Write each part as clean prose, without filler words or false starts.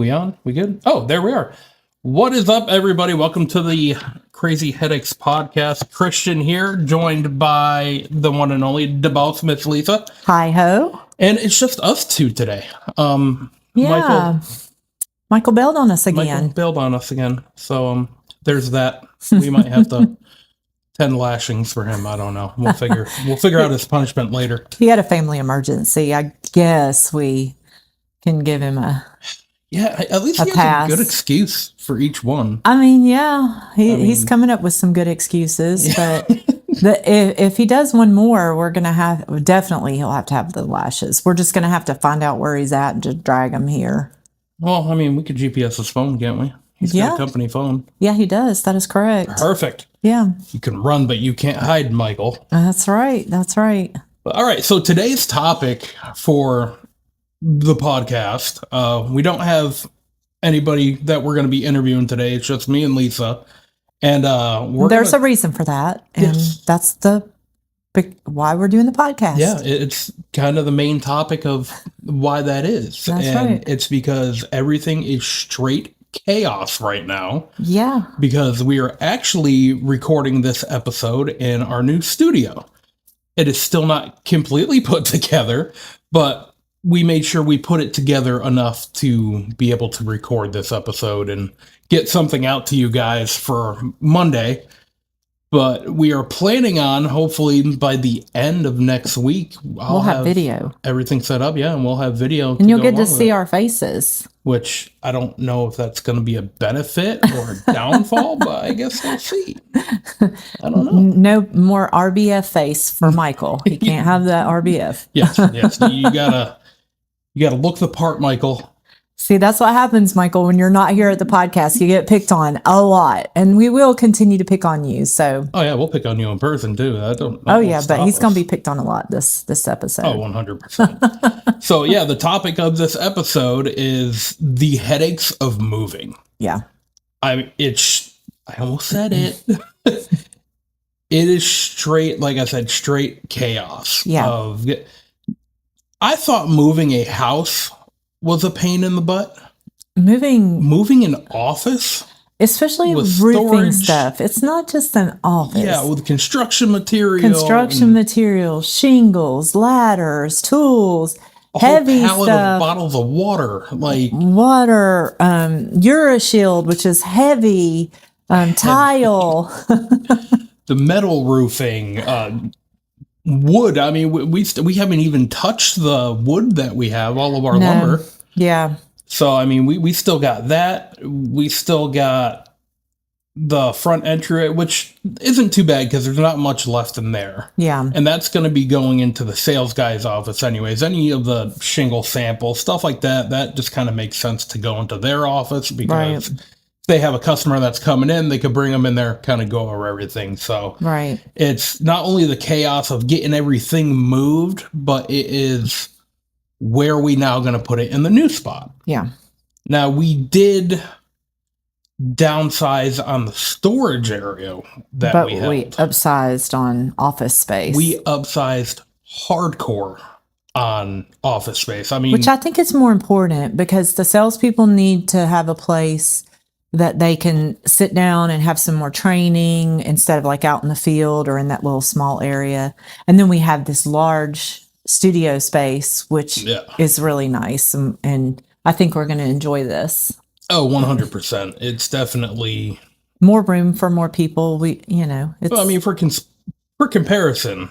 We on? We good? Oh, there we are. What is up, everybody? Welcome to the Crazy Headaches podcast. Christian here, joined by the one and only DeBoss Miss Lisa. Hi ho. And it's just us two today. Michael bailed on us again. Michael bailed on us again. So there's that. We might have to 10 lashings for him. I don't know. We'll figure out his punishment later. He had a family emergency. I guess we can give him a at least he has a good excuse for each one. I mean, he's coming up with some good excuses, but if he does one more, he'll have to have the lashes. We're just going to have to find out where he's at and just drag him here. Well, I mean, we could GPS his phone, can't we? He's got a company phone. Yeah, he does. That is correct. Perfect. Yeah. You can run, but you can't hide, Michael. That's right. All right. So today's topic for the podcast, we don't have anybody that we're going to be interviewing today. It's just me and Lisa. And there's a reason for that. And that's why we're doing the podcast. Yeah, it's kind of the main topic of why that is. That's right. It's because everything is straight chaos right now. Yeah. Because we are actually recording this episode in our new studio. It is still not completely put together, but we made sure we put it together enough to be able to record this episode and get something out to you guys for Monday. But we are planning on, hopefully by the end of next week, we'll have video. Everything set up, and we'll have video. And you'll get to see our faces. Which I don't know if that's going to be a benefit or a downfall, but I guess we'll see. I don't know. No more RBF face for Michael. He can't have that RBF. Yes. You gotta look the part, Michael. See, that's what happens, Michael, when you're not here at the podcast. You get picked on a lot, and we will continue to pick on you. So, we'll pick on you in person too. But he's going to be picked on a lot this episode. 100%. So, the topic of this episode is the headaches of moving. Yeah, I almost said it. It is straight, like I said, straight chaos. Yeah. I thought moving a house was a pain in the butt. Moving an office, especially with roofing stuff. It's not just an office. Yeah, with construction material, shingles, ladders, tools, heavy pallet stuff, of bottles of water, Urashield, which is heavy, tile, the metal roofing. Wood. I mean, we haven't even touched the wood that we have, all of our lumber. Yeah. So, I mean, we still got that. We still got the front entry, which isn't too bad because there's not much left in there. Yeah. And that's going to be going into the sales guy's office anyways. Any of the shingle samples, stuff like that just kind of makes sense to go into their office because they have a customer that's coming in, they could bring them in there, kind of go over everything. So it's not only the chaos of getting everything moved, but it is where we now going to put it in the new spot. Yeah. Now we did downsize on the storage area that we held. We upsized on office space. We upsized hardcore on office space. I mean, which I think is more important because the salespeople need to have a place that they can sit down and have some more training instead of like out in the field or in that little small area. And then we have this large studio space, which is really nice. And I think we're going to enjoy this. Oh, 100%. It's definitely more room for more people. For comparison,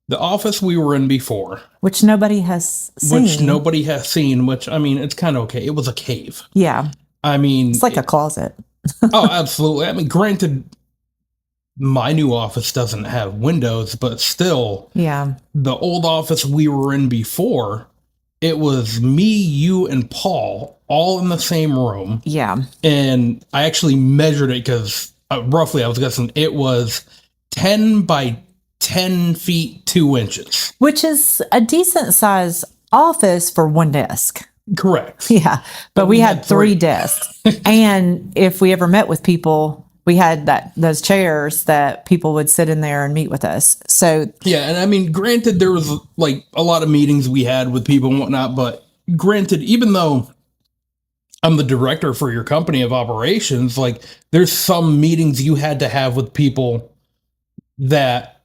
the office we were in before, which nobody has seen, which I mean, it's kind of okay. It was a cave. Yeah. I mean, it's like a closet. Oh, absolutely. I mean, granted, my new office doesn't have windows, but still, the old office we were in before, it was me, you, and Paul all in the same room. Yeah. And I actually measured it because roughly I was guessing it was 10 by 10 feet, 2 inches. Which is a decent size office for one desk. Correct. Yeah. But we had 3 desks. And if we ever met with people, we had those chairs that people would sit in there and meet with us. So yeah, and I mean, granted, there was like a lot of meetings we had with people and whatnot, but granted, even though I'm the director for your company of operations. Like, there's some meetings you had to have with people that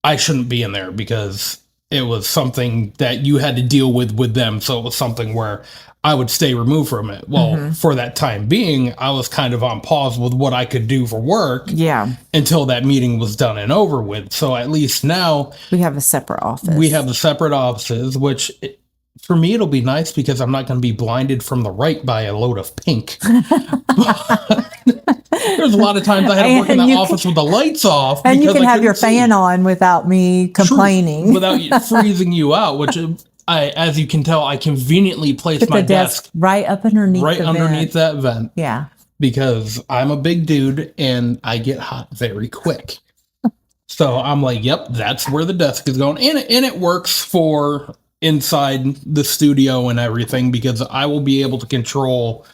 I shouldn't be in there because it was something that you had to deal with them. So it was something where I would stay removed from it. Well, for that time being, I was kind of on pause with what I could do for work Yeah. until that meeting was done and over with. So at least now We have a separate office. we have the separate offices, which for me, it'll be nice because I'm not going to be blinded from the right by a load of pink. There's a lot of times I had to work in And that you office with the lights off. and you because can I have your couldn't see. fan on without me complaining. Without freezing you out, which as you can tell, I conveniently placed Put my the desk right up underneath right the underneath vent. that vent Yeah. because I'm a big dude and I get hot very quick. So I'm like, yep, that's where the desk is going. And it works for inside the studio and everything because I will be able to control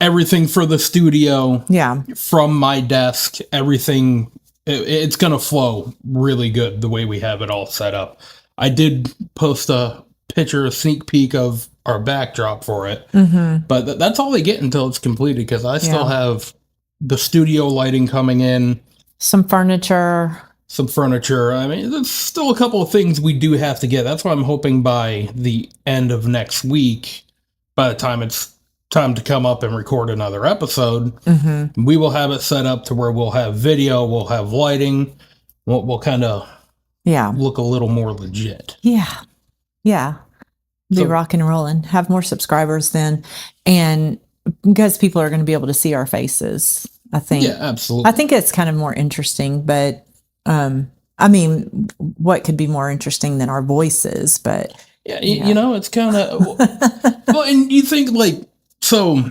everything for the studio Yeah. from my desk. Everything, it's going to flow really good the way we have it all set up. I did post a picture, a sneak peek of our backdrop for it, but that's all they get until it's completed because I still have the studio lighting coming in, Some furniture. some furniture. I mean, there's still a couple of things we do have to get. That's why I'm hoping by the end of next week, by the time it's time to come up and record another episode, we will have it set up to where we'll have video, we'll have lighting, we'll kind of Yeah. look a little more legit. Yeah. Yeah. Be So- rocking and rolling. Have more subscribers then. And because people are going to be able to see our faces, I think. Yeah, absolutely. I think it's kind of more interesting, but I mean, what could be more interesting than our voices? But Yeah, you know, it's kind of well, and you think like so.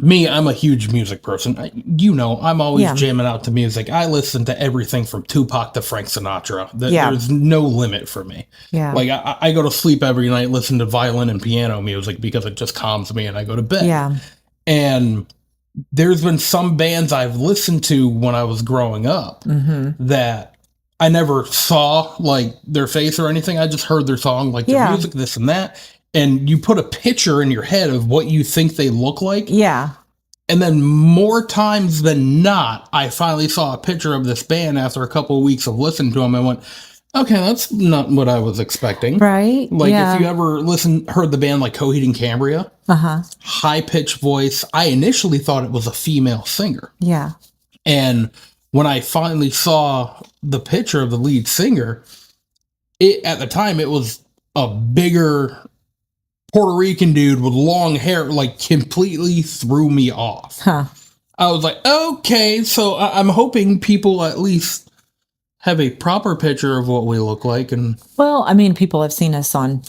Me, I'm a huge music person. I'm always Yeah. jamming out to music. I listen to everything from Tupac to Frank Sinatra. Yeah. There's no limit for me. yeah, Like I go to sleep every night, listen to violin and piano music because it just calms me, and I go to bed. yeah, And there's been some bands I've listened to when I was growing up that I never saw like their face or anything. I just heard their song, like their Yeah. music, this and that. And you put a picture in your head of what you think they look like. yeah, And then more times than not, I finally saw a picture of this band after a couple of weeks of listening to them and went, okay, that's not what I was expecting. right. Like yeah. if you ever heard the band like Coheed and Cambria, high pitched voice. I initially thought it was a female singer. Yeah. And when I finally saw the picture of the lead singer, at the time it was a bigger Puerto Rican dude with long hair, like completely threw me off. Huh. I was like, okay, so I'm hoping people at least have a proper picture of what we look like. And Well, I mean, people have seen us on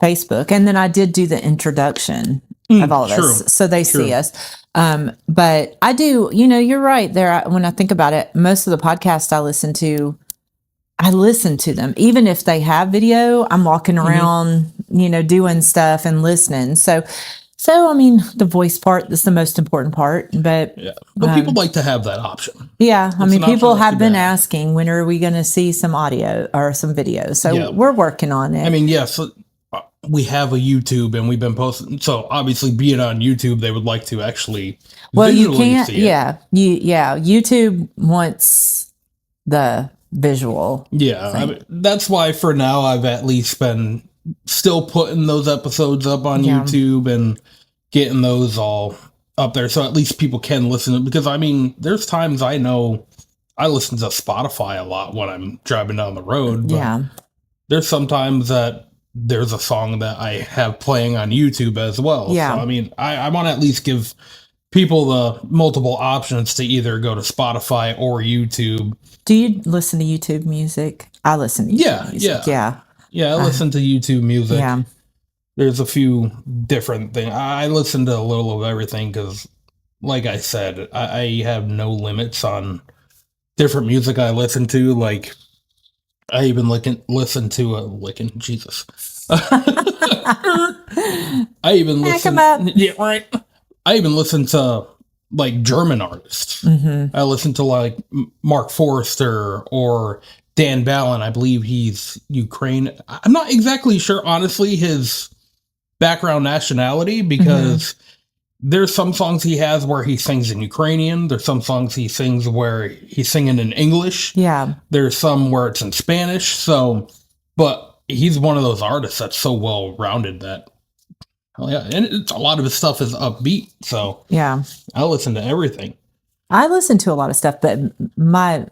Facebook, and then I did do the introduction of all of true, us, so they true. see us. But I do, you're right there. When I think about it, most of the podcasts I listen to them, even if they have video. I'm walking around, doing stuff and listening. So I mean, the voice part is the most important part. But yeah, but people like to have that option. yeah, I mean, an option people that's have too been bad. asking, when are we going to see some audio or some video? So Yeah. we're working on it. I mean, yes, we have a YouTube and we've been posting. So obviously, being on YouTube, they would like to actually. Well, you visually can't. see it. Yeah. YouTube wants the visual. Yeah, I mean, that's why for now I've at least been still putting those episodes up on Yeah. YouTube and getting those all up there, so at least people can listen to it. Because I mean, there's times I know I listen to Spotify a lot when I'm driving down the road. But Yeah. there's sometimes that there's a song that I have playing on YouTube as well. Yeah. So, I mean, I want to at least give people the multiple options to either go to Spotify or YouTube. Do you listen to YouTube music? I listen to YouTube Yeah, music. Yeah. Yeah, I listen to YouTube music. Yeah. There's a few different things. I listen to a little of everything because, like I said, I have no limits on different music I listen to. Like, I even listen to Jesus. I even listen. up. Yeah, right. I even listen to like German artists. I listen to like Mark Forrester or Dan Ballin. I believe he's Ukraine. I'm not exactly sure, honestly, his background nationality because there's some songs he has where he sings in Ukrainian. There's some songs he sings where he's singing in English. Yeah. There's some where it's in Spanish. So, but he's one of those artists that's so well rounded that, oh yeah, and it's, a lot of his stuff is upbeat. So Yeah. I listen to everything. I listen to a lot of stuff, but my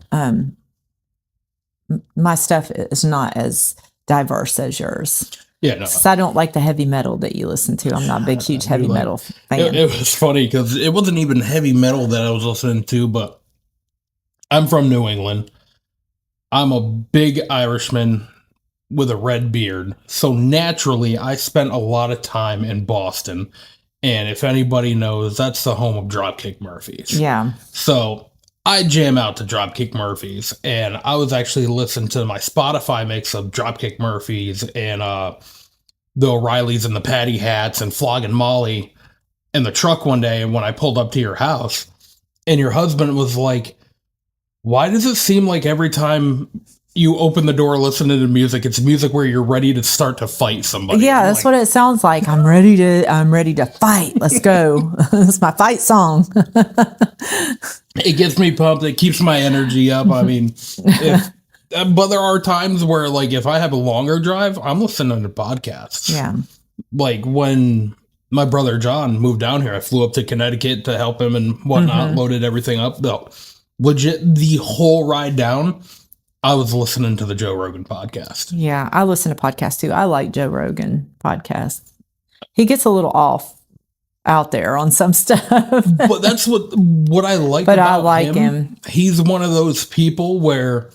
my stuff is not as diverse as yours. Yeah, no. So I don't like the heavy metal that you listen to. I'm not a big, huge heavy metal fan. It was funny because it wasn't even heavy metal that I was listening to, but I'm from New England. I'm a big Irishman with a red beard. So naturally, I spent a lot of time in Boston. And if anybody knows, that's the home of Dropkick Murphys. Yeah. So I jam out to Dropkick Murphys, and I was actually listening to my Spotify mix of Dropkick Murphys and the O'Reillys and the Patty Hats and Flogging Molly in the truck one day when I pulled up to your house. And your husband was like, why does it seem like every time you open the door listening to music, it's music where you're ready to start to fight somebody? Yeah, I'm that's like, what it sounds like. I'm ready to fight. Let's go. It's my fight song. it gets me pumped. It keeps my energy up. I mean, but there are times where, like, if I have a longer drive, I'm listening to podcasts. Yeah. Like when my brother John moved down here, I flew up to Connecticut to help him and whatnot, loaded everything up. Though, legit, the whole ride down, I was listening to the Joe Rogan podcast. Yeah, I listen to podcasts too. I like Joe Rogan podcast. He gets a little off out there on some stuff. But that's what I like But about I like him. He's one of those people where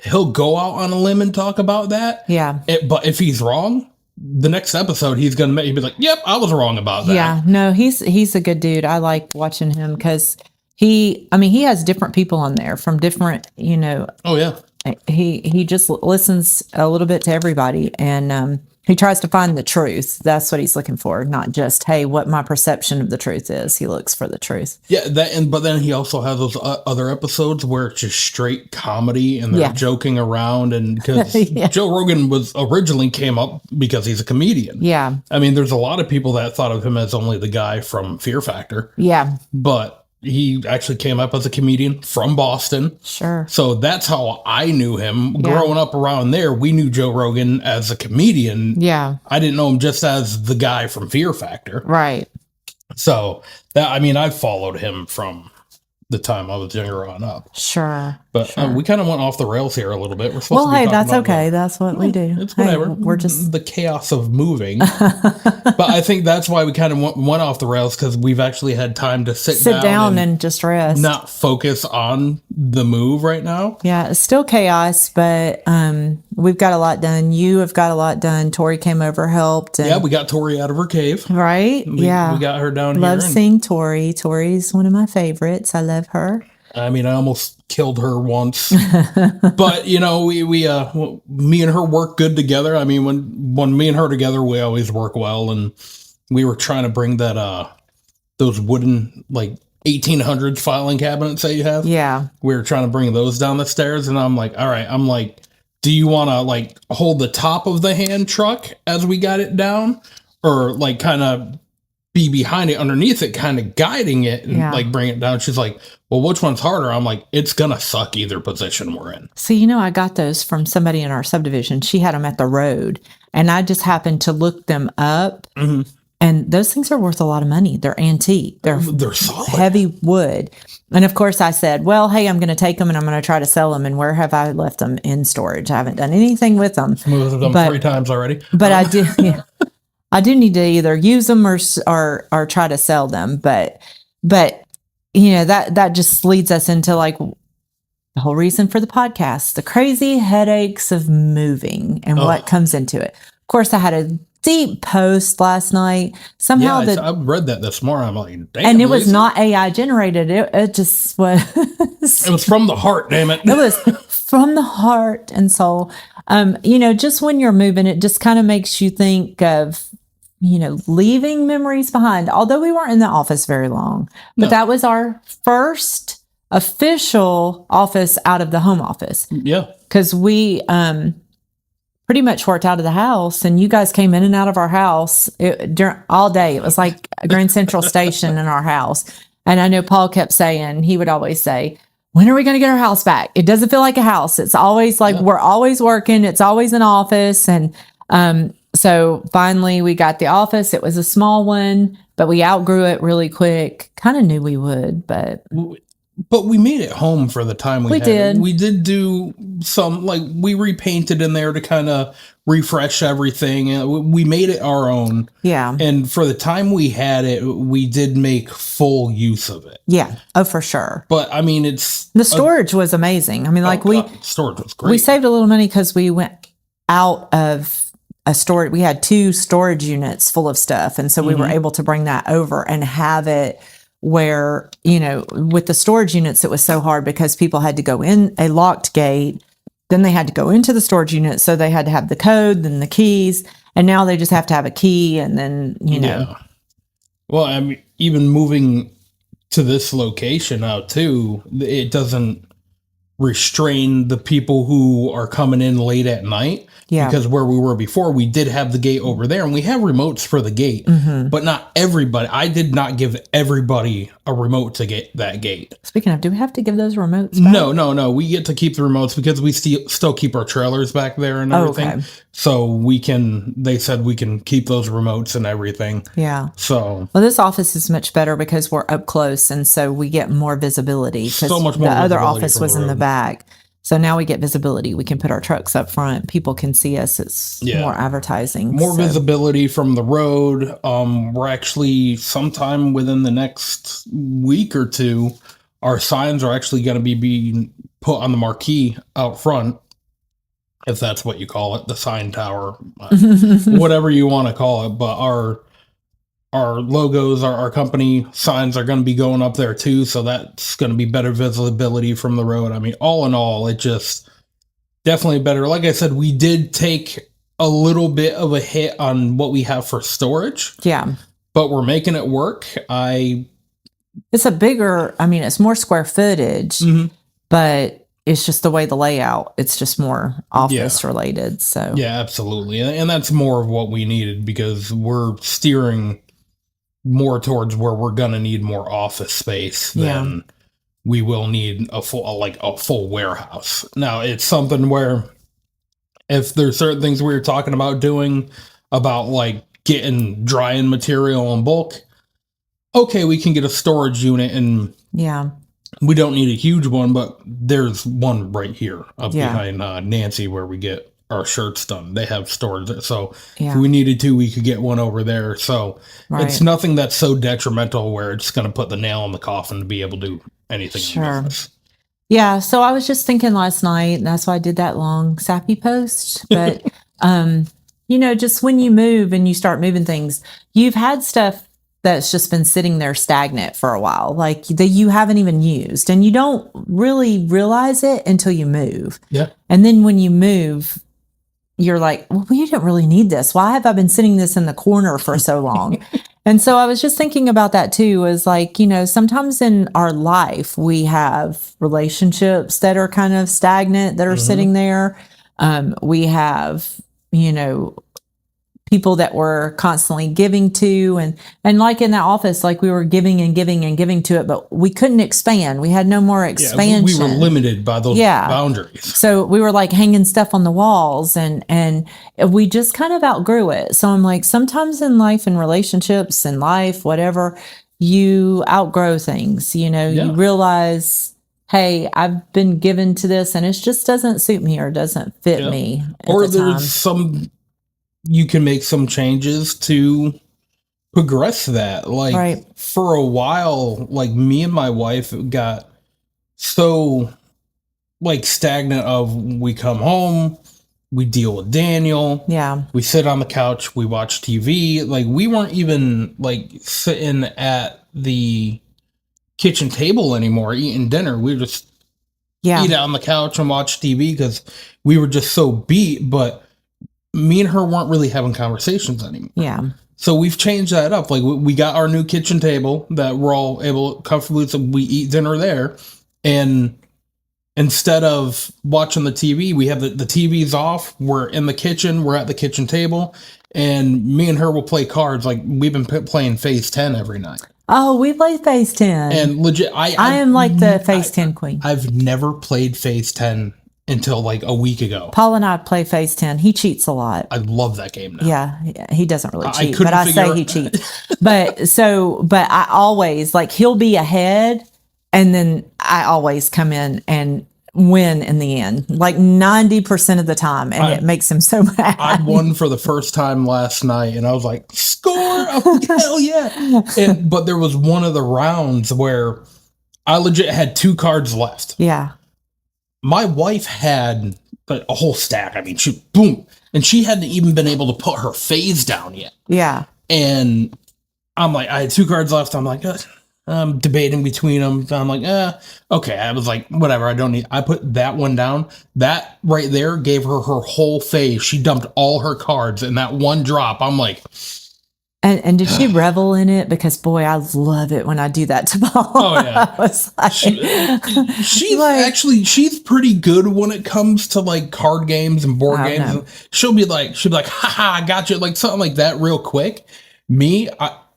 he'll go out on a limb and talk about that. Yeah. But if he's wrong, the next episode he's gonna be like, "Yep, I was wrong about that." Yeah. No, he's a good dude. I like watching him because he has different people on there from different, Oh yeah. he just listens a little bit to everybody, and he tries to find the truth. That's what he's looking for, not just, hey, what my perception of the truth is. He looks for the truth. Yeah, but then he also has those other episodes where it's just straight comedy and they're joking around, and because Joe Rogan originally came up because he's a comedian. Yeah. I mean, there's a lot of people that thought of him as only the guy from Fear Factor. Yeah. But he actually came up as a comedian from Boston. Sure. So that's how I knew him. Growing up around there, we knew Joe Rogan as a comedian. Yeah. I didn't know him just as the guy from Fear Factor. Right. So I followed him from the time I was younger on up. Sure. But we kind of went off the rails here a little bit. We're supposed Well, to be hey, talking that's about okay. That's what we do. It's whatever. Hey, we're just the chaos of moving. But I think that's why we kind of went off the rails, because we've actually had time to sit down and just rest. not focus on the move right now. Yeah, it's still chaos, but we've got a lot done. You have got a lot done. Tori came over, helped. And, Yeah, we got Tori out of her cave. right? We got her down Love here. seeing Tori. Tori's one of my favorites. I love her. I mean, I almost killed her once, but we me and her work good together. I mean, when me and her together, we always work well. And we were trying to bring that those wooden, like, 1800s filing cabinets that you have. Yeah. We were trying to bring those down the stairs, and I'm like, all right, do you want to, like, hold the top of the hand truck as we got it down, or, like, kind of be behind it, underneath it, kind of guiding it and like bring it down? She's like, well, which one's harder? I'm like, it's gonna suck either position we're in. So, I got those from somebody in our subdivision. She had them at the road, and I just happened to look them up. Mm-hmm. And those things are worth a lot of money. They're antique. They're solid. Heavy wood. And of course I said, well, hey, I'm going to take them and I'm going to try to sell them. And where have I left them? In storage. I haven't done anything with them. Moved them 3 times already. But I do. Yeah, I do need to either use them or try to sell them. But that just leads us into, like, the whole reason for the podcast, the crazy headaches of moving and what comes into it. Of course, I had a deep post last night. Somehow I read that this morning. I'm like, damn. And it was not AI generated. It just was. It was from the heart, damn it. It was from the heart and soul. Just when you're moving, it just kind of makes you think of, leaving memories behind. Although we weren't in the office very long, but that was our first official office out of the home office. Yeah. Because we pretty much worked out of the house, and you guys came in and out of our house all day. It was like a Grand Central Station in our house. And I know Paul kept saying, he would always say, when are we going to get our house back? It doesn't feel like a house. It's always like we're always working. It's always an office. And so finally we got the office. It was a small one, but we outgrew it really quick. Kind of knew we would, but we made it home for the time we had did. it. We did do some, like, we repainted in there to kind of refresh everything. And we made it our own. Yeah. And for the time we had it, we did make full use of it. Yeah. Oh, for sure. But I mean, the storage was amazing. I mean, storage was great. We saved a little money because we went out of a storage. We had 2 storage units full of stuff. And so we were able to bring that over and have it where, with the storage units, it was so hard because people had to go in a locked gate. Then they had to go into the storage unit. So they had to have the code, then the keys. And now they just have to have a key. And then, Yeah. Well, I mean, even moving to this location now too, it doesn't restrain the people who are coming in late at night. Yeah. Because where we were before, we did have the gate over there, and we have remotes for the gate, but not everybody. I did not give everybody a remote to get that gate. Speaking of, do we have to give those remotes back? No. We get to keep the remotes because we still keep our trailers back there and everything. Okay. So they said we can keep those remotes and everything. Yeah. So. Well, this office is much better because we're up close, and so we get more visibility. So much more the other visibility office from was the in the road. back. So now we get visibility. We can put our trucks up front. People can see us. It's more advertising. More visibility from the road. We're actually sometime within the next week or 2, our signs are actually going to be being put on the marquee out front, if that's what you call it, the sign tower, whatever you want to call it. But our logos, our company signs are going to be going up there too. So that's going to be better visibility from the road. I mean, all in all, it just definitely better. Like I said, we did take a little bit of a hit on what we have for storage. Yeah. But we're making it work. It's it's more square footage, but it's just the way the layout. It's just more office related. So yeah, absolutely. And that's more of what we needed because we're steering more towards where we're going to need more office space than we will need a full warehouse. Now, it's something where if there's certain things we were talking about doing about like getting drying material in bulk, okay, we can get a storage unit and we don't need a huge one, but there's one right here behind Nancy where we get our shirts done. They have storage. So if we needed to, we could get one over there. So it's nothing that's so detrimental where it's going to put the nail in the coffin to be able to do anything in business. Yeah. So I was just thinking last night, and that's why I did that long sappy post. But, just when you move and you start moving things, you've had stuff that's just been sitting there stagnant for a while, like that you haven't even used, and you don't really realize it until you move. Yeah. And then when you move, you're like, well, we didn't really need this. Why have I been sitting this in the corner for so long? And so I was just thinking about that too, is like, sometimes in our life, we have relationships that are kind of stagnant, that are sitting there. We have, people that we're constantly giving to, and like in that office, like we were giving and giving and giving to it, but we couldn't expand. We had no more expansion. We were limited by those boundaries. So we were like hanging stuff on the walls, and we just kind of outgrew it. So I'm like, sometimes in life and relationships and life, whatever, you outgrow things, you realize, hey, I've been given to this and it just doesn't suit me or doesn't fit me. Or there's you can make some changes to progress that. Like for a while, like me and my wife got so like stagnant of we come home, we deal with Daniel. Yeah. We sit on the couch, we watch TV. Like we weren't even like sitting at the kitchen table anymore, eating dinner. We just eat on the couch and watch TV because we were just so beat, but me and her weren't really having conversations anymore. Yeah. So we've changed that up. Like we got our new kitchen table that we're all able comfortably, so we eat dinner there. And instead of watching the TV, we have the TV's off. We're in the kitchen. We're at the kitchen table, and me and her will play cards. Like we've been playing Phase 10 every night. Oh, we play Phase 10. And legit, I am like the Phase 10 queen. I've never played Phase 10 until like a week ago. Paul and I play Phase 10. He cheats a lot. I love that game now. Yeah, he doesn't really cheat, couldn't but I figure say out- he cheats. But I always, like, he'll be ahead, and then I always come in and win in the end, like 90% of the time, and it makes him so mad. I won for the first time last night, and I was like, "Score! I'm like, hell yeah!" But there was one of the rounds where I legit had 2 cards left. Yeah. My wife had a whole stack. I mean, boom, and she hadn't even been able to put her phase down yet. Yeah. And I'm like, I had 2 cards left. I'm like, I'm debating between them. I'm like, okay. I was like, whatever. I don't need. I put that one down. That right there gave her whole phase. She dumped all her cards in that one drop. I'm like, And did she revel in it? Because boy, I love it when I do that to Paul. Oh, yeah. I was like, she's like- actually she's pretty good when it comes to like card games and board Oh, games. no. She'll be like, haha, I got you, like something like that real quick. Me,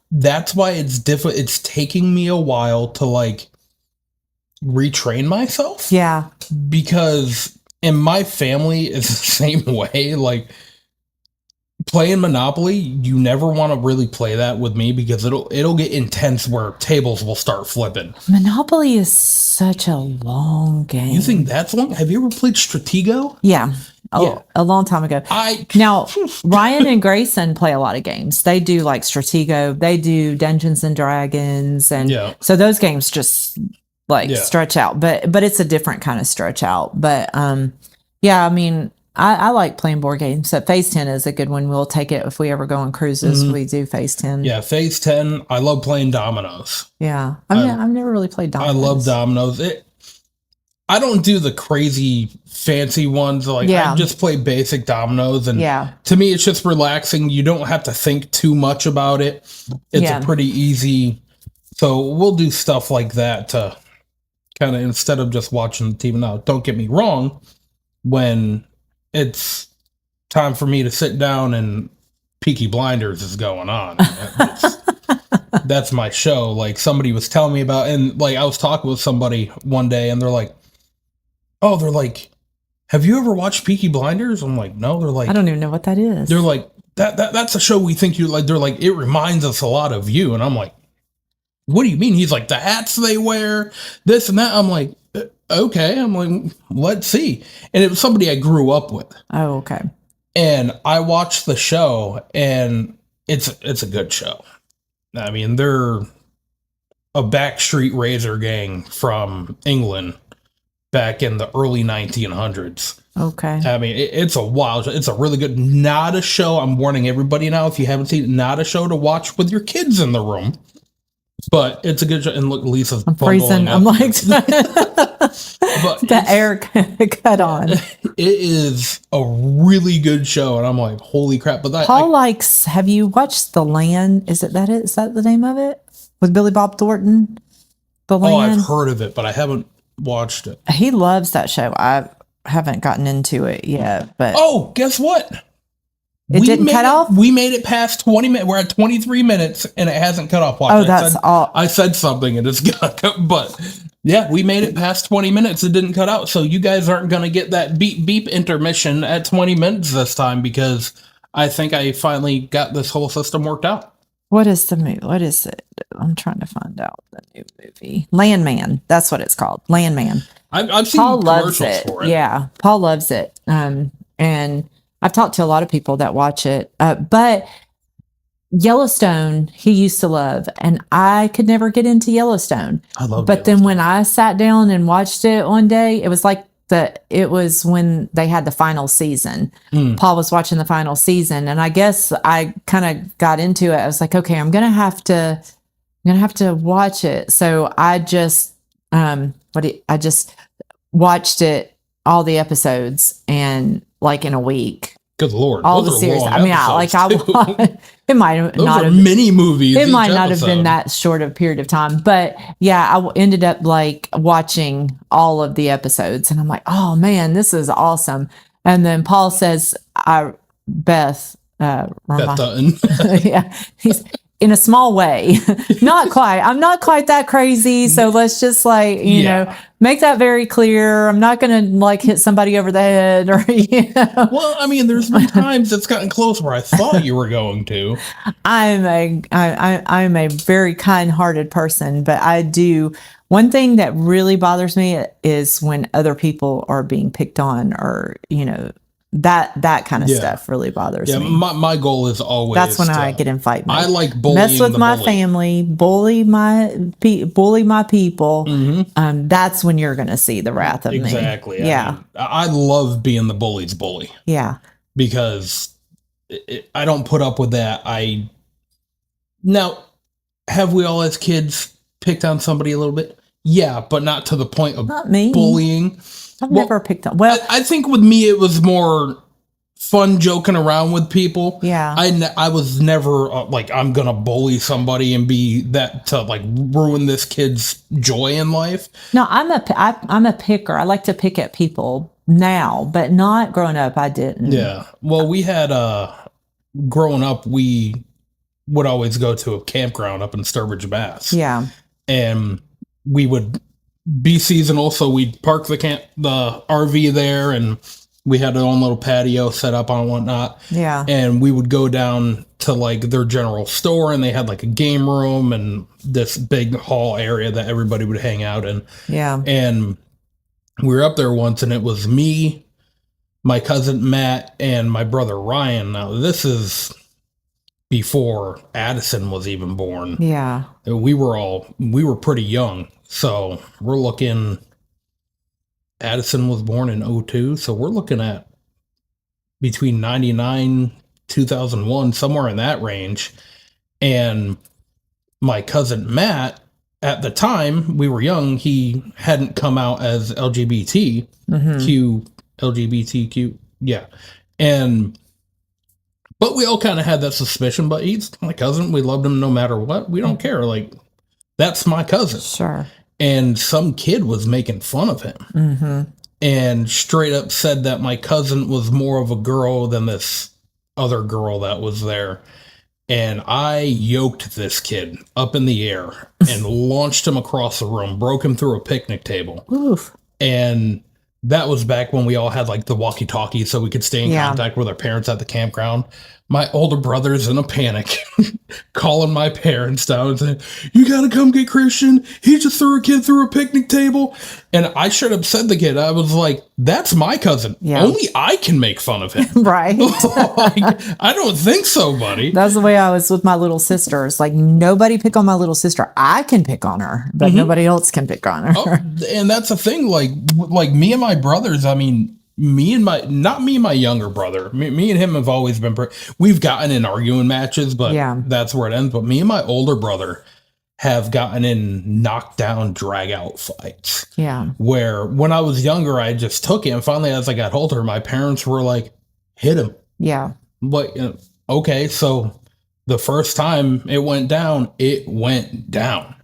that's why it's different. It's taking me a while to like retrain myself. yeah. Because in my family is the same way. Like playing Monopoly, you never want to really play that with me because it'll get intense where tables will start flipping. Monopoly is such a long game. You think that's long? Have you ever played Stratego? Yeah. Oh, Yeah. a long time ago. I Now, Ryan and Grayson play a lot of games. They do like Stratego, they do Dungeons and Dragons, and Yeah. so those games just like Yeah. stretch out. But it's a different kind of stretch out. But yeah, I mean, I like playing board games. So Phase 10 is a good one. We'll take it if we ever go on cruises. We do Phase 10. yeah, Phase 10. I love playing dominoes. Yeah. I've never really played dominoes. I love dominoes. I don't do the crazy fancy ones. Like Yeah. I just play basic dominoes, and Yeah. to me, it's just relaxing. You don't have to think too much about it. It's Yeah. a pretty easy. So we'll do stuff like that to kind of instead of just watching the TV. Now, don't get me wrong. When it's time for me to sit down and Peaky Blinders is going on, that's my show. Like somebody was telling me about, and like I was talking with somebody one day, and they're like, have you ever watched Peaky Blinders? I'm like, no. They're like, I don't even know what that is. they're like, that's a show we think you like. They're like, it reminds us a lot of you. And I'm like, what do you mean? He's like, the hats they wear, this and that. I'm like, okay. I'm like, let's see. And it was somebody I grew up with. Oh, okay. And I watched the show, and it's a good show. I mean, they're a backstreet razor gang from England back in the early 1900s. Okay. I mean, it's a really good, not a show. I'm warning everybody now, if you haven't seen it, not a show to watch with your kids in the room. But it's a good show. And look, Lisa's I'm freezing. bungling I'm up. like, But the air cut on. it is a really good show. And I'm like, holy crap. But Paul likes, have you watched The Land? Is that the name of it? With Billy Bob Thornton? The Land? I've heard of it, but I haven't watched it. He loves that show. I haven't gotten into it yet, but Oh, guess what? it didn't made cut off? We made it past 20 minutes. We're at 23 minutes and it hasn't cut off. Watch, Oh, that's all. I said something and it's gonna cut, but yeah, we made it past 20 minutes. It didn't cut out. So you guys aren't gonna get that beep beep intermission at 20 minutes this time because I think I finally got this whole system worked out. What is the movie? What is it? I'm trying to find out the new movie. Landman. That's what it's called. Landman. I've seen Paul loves commercials it. for it. Yeah, Paul loves it. And I've talked to a lot of people that watch it. But Yellowstone, he used to love, and I could never get into Yellowstone. I love But then when I sat down and watched it one day, it was like it was when they had the final season. Paul was watching the final season, and I guess I kind of got into it. I was like, okay, I'm gonna have to watch it. So I just I just watched it, all the episodes, and like in a week. Good Lord. all those the are series. long I mean, I episodes, too. it might Those not are have. mini movies. It might each not have been episode. that short of a period of time, but yeah, ended up like watching all of the episodes, and I'm like, oh man, this is awesome. And then Paul says, Beth, Beth Dutton. yeah, he's in a small way, not quite. I'm not quite that crazy, so let's just like Yeah. make that very clear. I'm not gonna like hit somebody over the head or Well, I mean, there's been times it's gotten close where I thought you were going to. I'm a very kind-hearted person, but I do one thing that really bothers me is when other people are being picked on, or that kind of Yeah. stuff really bothers Yeah, me. my goal is always. That's when I get in fight mode. I like bullying. Mess with the my bully. family, bully my people. Mhm. That's when you're going to see the wrath of Exactly. me. Yeah, I love being the bully's bully yeah. because I don't put up with that. Now, have we all as kids picked on somebody a little bit? Yeah, but not to the point of Not me. bullying. I've Well, never picked on. Well, I think with me it was more fun joking around with people. yeah. I was never like I'm gonna bully somebody and be that to like ruin this kid's joy in life. No, I'm a picker. I like to pick at people now, but not growing up. I didn't. Yeah. Well, we had growing up we would always go to a campground up in Sturbridge, Mass. Yeah. And we would be seasonal, so we'd park the RV there, and we had our own little patio set up on whatnot. Yeah. And we would go down to like their general store, and they had like a game room and this big hall area that everybody would hang out in. Yeah. And we were up there once, and it was me, my cousin Matt, and my brother Ryan. Now this is before Addison was even born. Yeah. We were pretty young. So we're looking, Addison was born in 2002. So we're looking at between 99, 2001, somewhere in that range. And my cousin Matt, at the time we were young, he hadn't come out as LGBTQ. Yeah. But we all kind of had that suspicion, but he's my cousin. We loved him no matter what. We don't care. Like, that's my cousin. Sure. And some kid was making fun of him and straight up said that my cousin was more of a girl than this other girl that was there. And I yoked this kid up in the air and launched him across the room, broke him through a picnic table. Oof. And that was back when we all had like the walkie-talkie so we could stay in contact with our parents at the campground. My older brother's in a panic, calling my parents down and saying, "You gotta come get Christian. He just threw a kid through a picnic table." And I should have said the kid. I was like, "That's my cousin. Yeah. Only I can make fun of him." Right. Like, I don't think so, buddy. That's the way I was with my little sister. It's like, nobody pick on my little sister. I can pick on her, but nobody else can pick on her. Oh, and that's the thing. Like me and my brothers. I mean, not me and my younger brother. Me and him have always been. We've gotten in arguing matches, but that's where it ends. But me and my older brother have gotten in knockdown, drag out fights. Yeah. Where when I was younger, I just took it, and finally, as I got older, my parents were like, "Hit him." Yeah. But okay, so the first time it went down,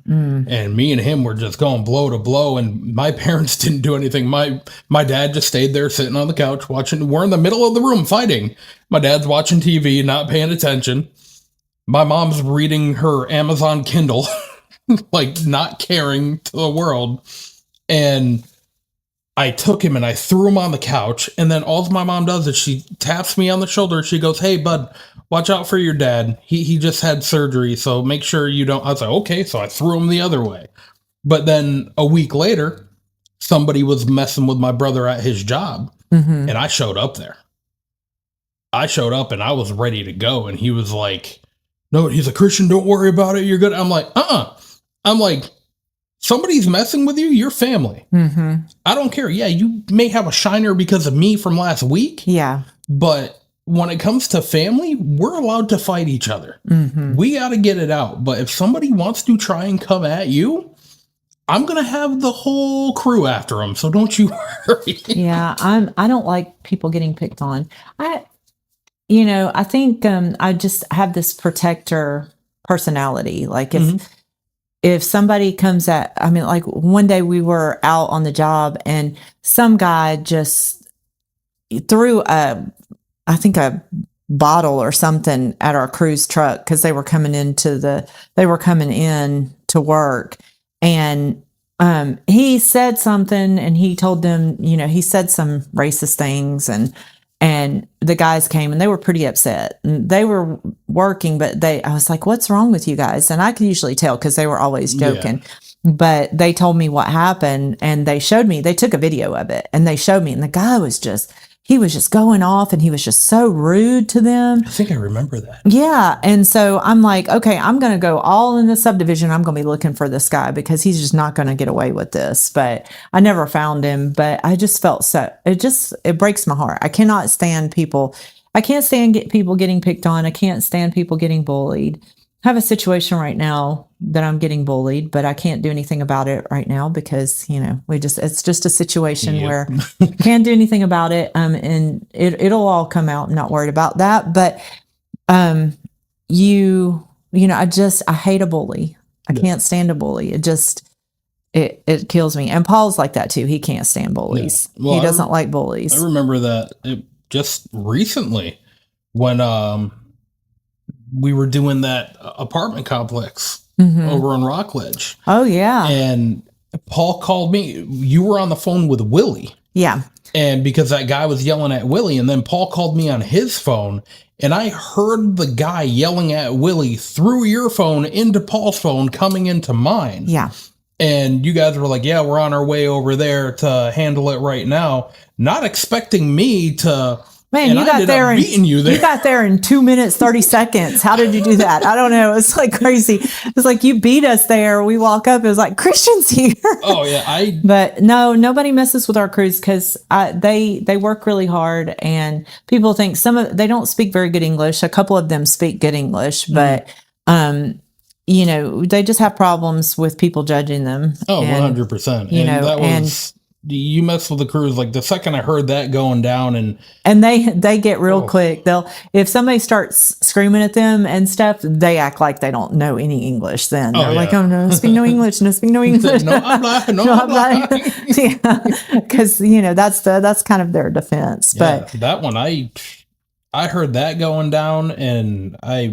and me and him were just going blow to blow, and my parents didn't do anything. My dad just stayed there sitting on the couch watching. We're in the middle of the room fighting. My dad's watching TV, not paying attention. My mom's reading her Amazon Kindle, like not caring to the world. And I took him and I threw him on the couch. And then all my mom does is she taps me on the shoulder. She goes, "Hey, bud, watch out for your dad. He just had surgery, so make sure you don't." I was like, okay. So I threw him the other way. But then a week later, somebody was messing with my brother at his job. And I showed up there. I showed up and I was ready to go. And he was like, "No," he's a Christian. "Don't worry about it. You're good." I'm like, I'm like, somebody's messing with you, your family. I don't care. Yeah, you may have a shiner because of me from last week. Yeah. But when it comes to family, we're allowed to fight each other. We got to get it out. But if somebody wants to try and come at you, I'm going to have the whole crew after them. So don't you worry. Yeah. I don't like people getting picked on. I think I just have this protector personality. Like if somebody comes like one day we were out on the job and some guy just threw I think a bottle or something at our crew's truck because they were coming in to work, and he said something and he told them, he said some racist things, and the guys came and they were pretty upset. And they were working, but I was like, what's wrong with you guys? And I could usually tell because they were always joking. Yeah. But they told me what happened and they took a video of it and they showed me. And the guy he was just going off and he was just so rude to them. I think I remember that. Yeah. And so I'm like, okay, I'm going to go all in the subdivision. I'm going to be looking for this guy because he's just not going to get away with this. But I never found him. But I just felt it breaks my heart. I cannot stand people. I can't stand people getting picked on. I can't stand people getting bullied. I have a situation right now that I'm getting bullied, but I can't do anything about it right now because, it's just a situation where I can't do anything about it. And it'll all come out. I'm not worried about that. But, I hate a bully. I can't stand a bully. It kills me. And Paul's like that too. He can't stand bullies. Yeah. Well, he doesn't like bullies. I remember that just recently when, we were doing that apartment complex over on Rockledge. Oh, yeah. And Paul called me. You were on the phone with Willie. Yeah. And because that guy was yelling at Willie, and then Paul called me on his phone, and I heard the guy yelling at Willie through your phone into Paul's phone coming into mine. Yeah. And you guys were like, yeah, we're on our way over there to handle it right now. Not expecting me to... Man, you got there you got there in 2 minutes, 30 seconds. How did you do that? I don't know. It's like crazy. It's like you beat us there. We walk up. It was like Christian's here. Oh yeah. But no, nobody messes with our crews because they work really hard and people think they don't speak very good English. A couple of them speak good English, but they just have problems with people judging them. Oh, 100%. You mess with the crews. Like the second I heard that going down and they get real quick. If somebody starts screaming at them and stuff, they act like they don't know any English. Then they're like, oh no, speak no English. No, speak no English. No habla. Yeah. Cause that's kind of their defense. Yeah, but that one, I heard that going down and I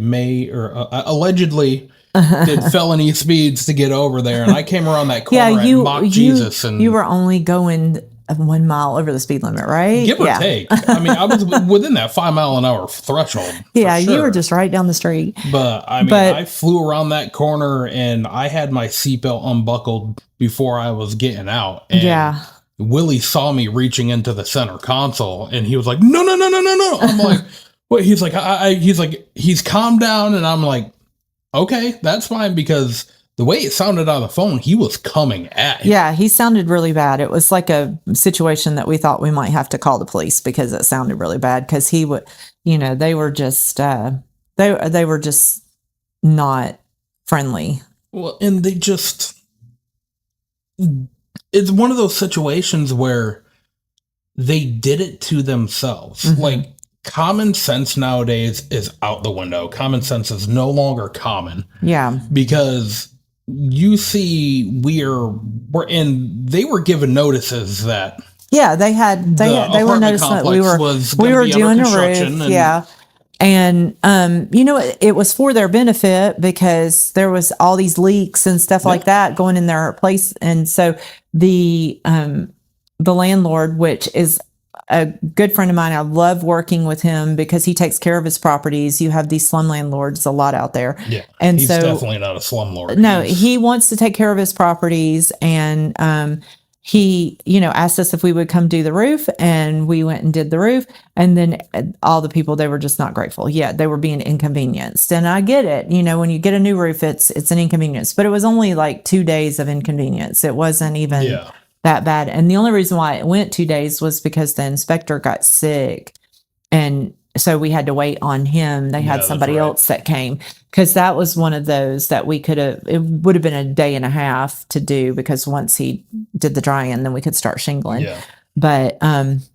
allegedly did felony speeds to get over there, and I came around that corner and mocked Jesus. And you were only going 1 mile over the speed limit, right? Give or take. I mean, I was within that 5 mile an hour threshold. Yeah, sure. You were just right down the street. But I flew around that corner and I had my seatbelt unbuckled before I was getting out. And yeah. Willie saw me reaching into the center console, and he was like, "No!" I'm like, "What?" He's like, he's calmed down," and I'm like, okay, that's fine, because the way it sounded on the phone, he was coming at him. Yeah, he sounded really bad. It was like a situation that we thought we might have to call the police because it sounded really bad. Because he would, they were just they were just not friendly. Well, and it's one of those situations where they did it to themselves. Mm-hmm. Like, common sense nowadays is out the window. Common sense is no longer common. Yeah. Because you see they were given notices that they were noticing that we were doing a roof. Yeah. And it was for their benefit because there was all these leaks and stuff like that going in their place. And so the landlord, which is a good friend of mine, I love working with him because he takes care of his properties. You have these slum landlords a lot out there. Yeah. And he's definitely not a slumlord. No, he wants to take care of his properties. And he, asked us if we would come do the roof, and we went and did the roof. And then all the people, they were just not grateful. Yeah, they were being inconvenienced. And I get it. When you get a new roof, it's an inconvenience. But it was only like 2 days of inconvenience. It wasn't even that bad. And the only reason why it went 2 days was because the inspector got sick. And so we had to wait on him. They had somebody else that came, because that was one of those that it would have been a day and a half to do, because once he did the dry-in, then we could start shingling. Yeah. But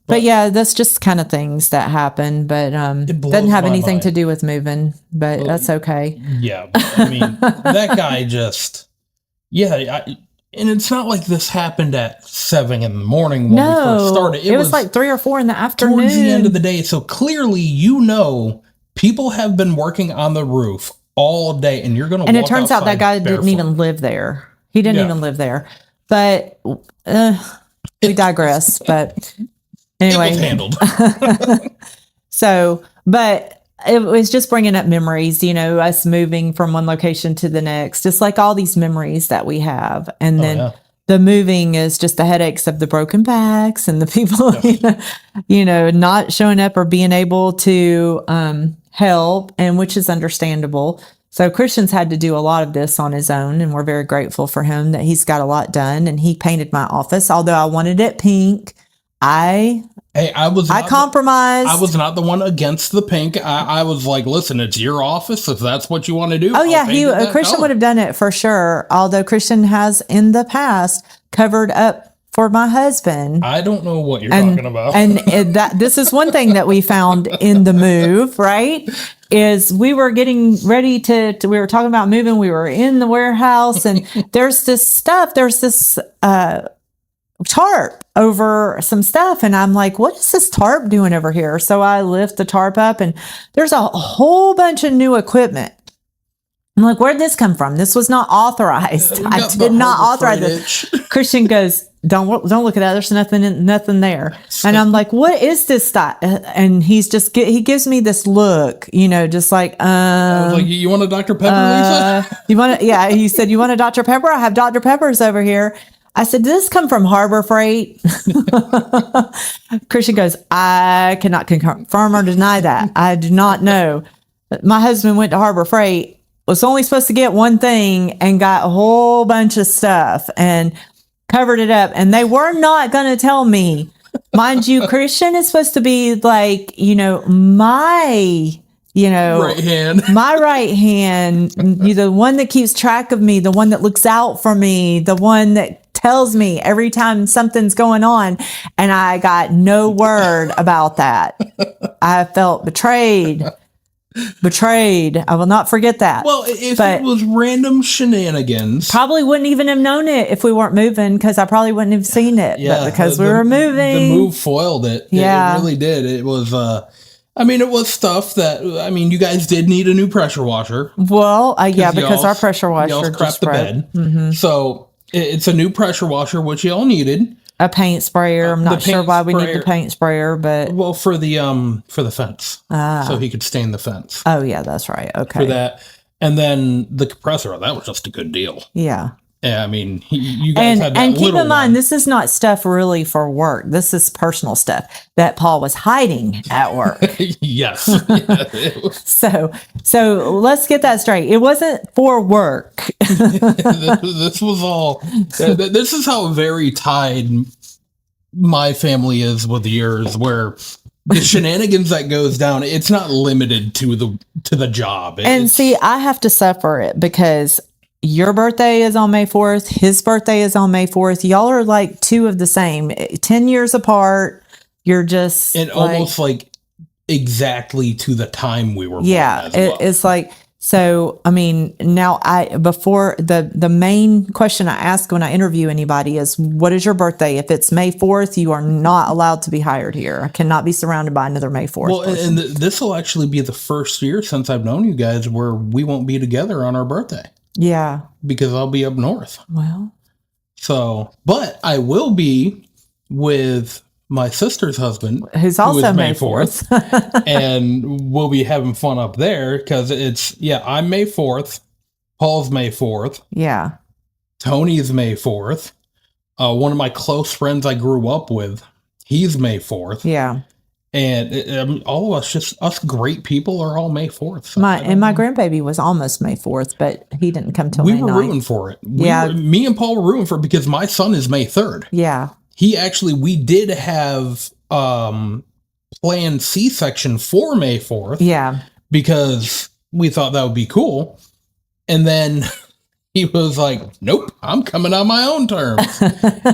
yeah, that's just kind of things that happen. But It blows doesn't have my anything mind. to do with moving. But Well, that's okay. Yeah, but, I mean, that guy just, and it's not like this happened at 7 in the morning when we first started. It was like 3 or 4 in the afternoon. Towards the end of the day. So clearly, people have been working on the roof all day, and you're going to. And it turns out that guy didn't even live there. He didn't even live there. But we digress. But anyway, it was handled. So, but it was just bringing up memories, us moving from one location to the next, just like all these memories that we have. And then the moving is just the headaches of the broken backs and the people, not showing up or being able to help, and which is understandable. So Christian's had to do a lot of this on his own, and we're very grateful for him that he's got a lot done. And he painted my office, although I wanted it pink. I compromised. I was not the one against the pink. I was like, listen, it's your office. If that's what you want to do. Oh yeah, Christian would have done it for sure. Although Christian has in the past covered up for my husband. I don't know what you're talking about. And this is one thing that we found in the move, right? Is we were getting ready we were talking about moving. We were in the warehouse, and there's this tarp over some stuff, and I'm like, what is this tarp doing over here? So I lift the tarp up, and there's a whole bunch of new equipment. I'm like, where'd this come from? This was not authorized. I did not authorize this. Christian goes, don't look at that. There's nothing there. And I'm like, what is this stuff? And he gives me this look, just like, I was like, you want a Dr. Pepper, Lisa? He said, you want a Dr. Pepper? I have Dr. Peppers over here. I said, did this come from Harbor Freight? Christian goes, I cannot confirm or deny that. I do not know. My husband went to Harbor Freight, was only supposed to get one thing, and got a whole bunch of stuff and covered it up. And they were not going to tell me. Mind you, Christian is supposed to be like, my right hand. My right hand, the one that keeps track of me, the one that looks out for me, the one that tells me every time something's going on. And I got no word about that. I felt betrayed. I will not forget that. Well, if it was random shenanigans, probably wouldn't even have known it if we weren't moving, because I probably wouldn't have seen it. Yeah, but because we were moving, the move foiled it. Yeah, it really did. It was. It was stuff that. You guys did need a new pressure washer. Well, because our pressure washer crapped the bed. Mm-hmm. So it's a new pressure washer, which y'all needed. A paint sprayer. I'm not sure why we need the paint sprayer, but for the fence, so he could stain the fence. Oh yeah, that's right. Okay, for that, and then the compressor. That was just a good deal. Yeah. Yeah, you guys had that. And keep in mind, this is not stuff really for work. This is personal stuff that Paul was hiding at work. Yes. So let's get that straight. It wasn't for work. This was all. This is how very tied my family is with yours, where the shenanigans that goes down, it's not limited to the job. See, I have to suffer it because your birthday is on May 4th. His birthday is on May 4th. Y'all are like two of the same, 10 years apart. You're just almost like exactly to the time we were born. Yeah, it's like, so, now before the main question I ask when I interview anybody is, what is your birthday? If it's May 4th, you are not allowed to be hired here. I cannot be surrounded by another May 4th. Well, person. and this will actually be the first year since I've known you guys where we won't be together on our birthday. Yeah. Because I'll be up north. Well. So, but I will be with my sister's husband, who's also May 4th. and we'll be having fun up there because I'm May 4th. Paul's May 4th. Yeah. Tony's May 4th. One of my close friends I grew up with, he's May 4th. Yeah. And all of us, us great people, are all May 4th. So my grandbaby was almost May 4th, but he didn't come till May 9th. We were rooting for it. Me and Paul were rooting for it because my son is May 3rd. Yeah. We did have planned C-section for May 4th. Yeah. Because we thought that would be cool. And then he was like, nope, I'm coming on my own terms.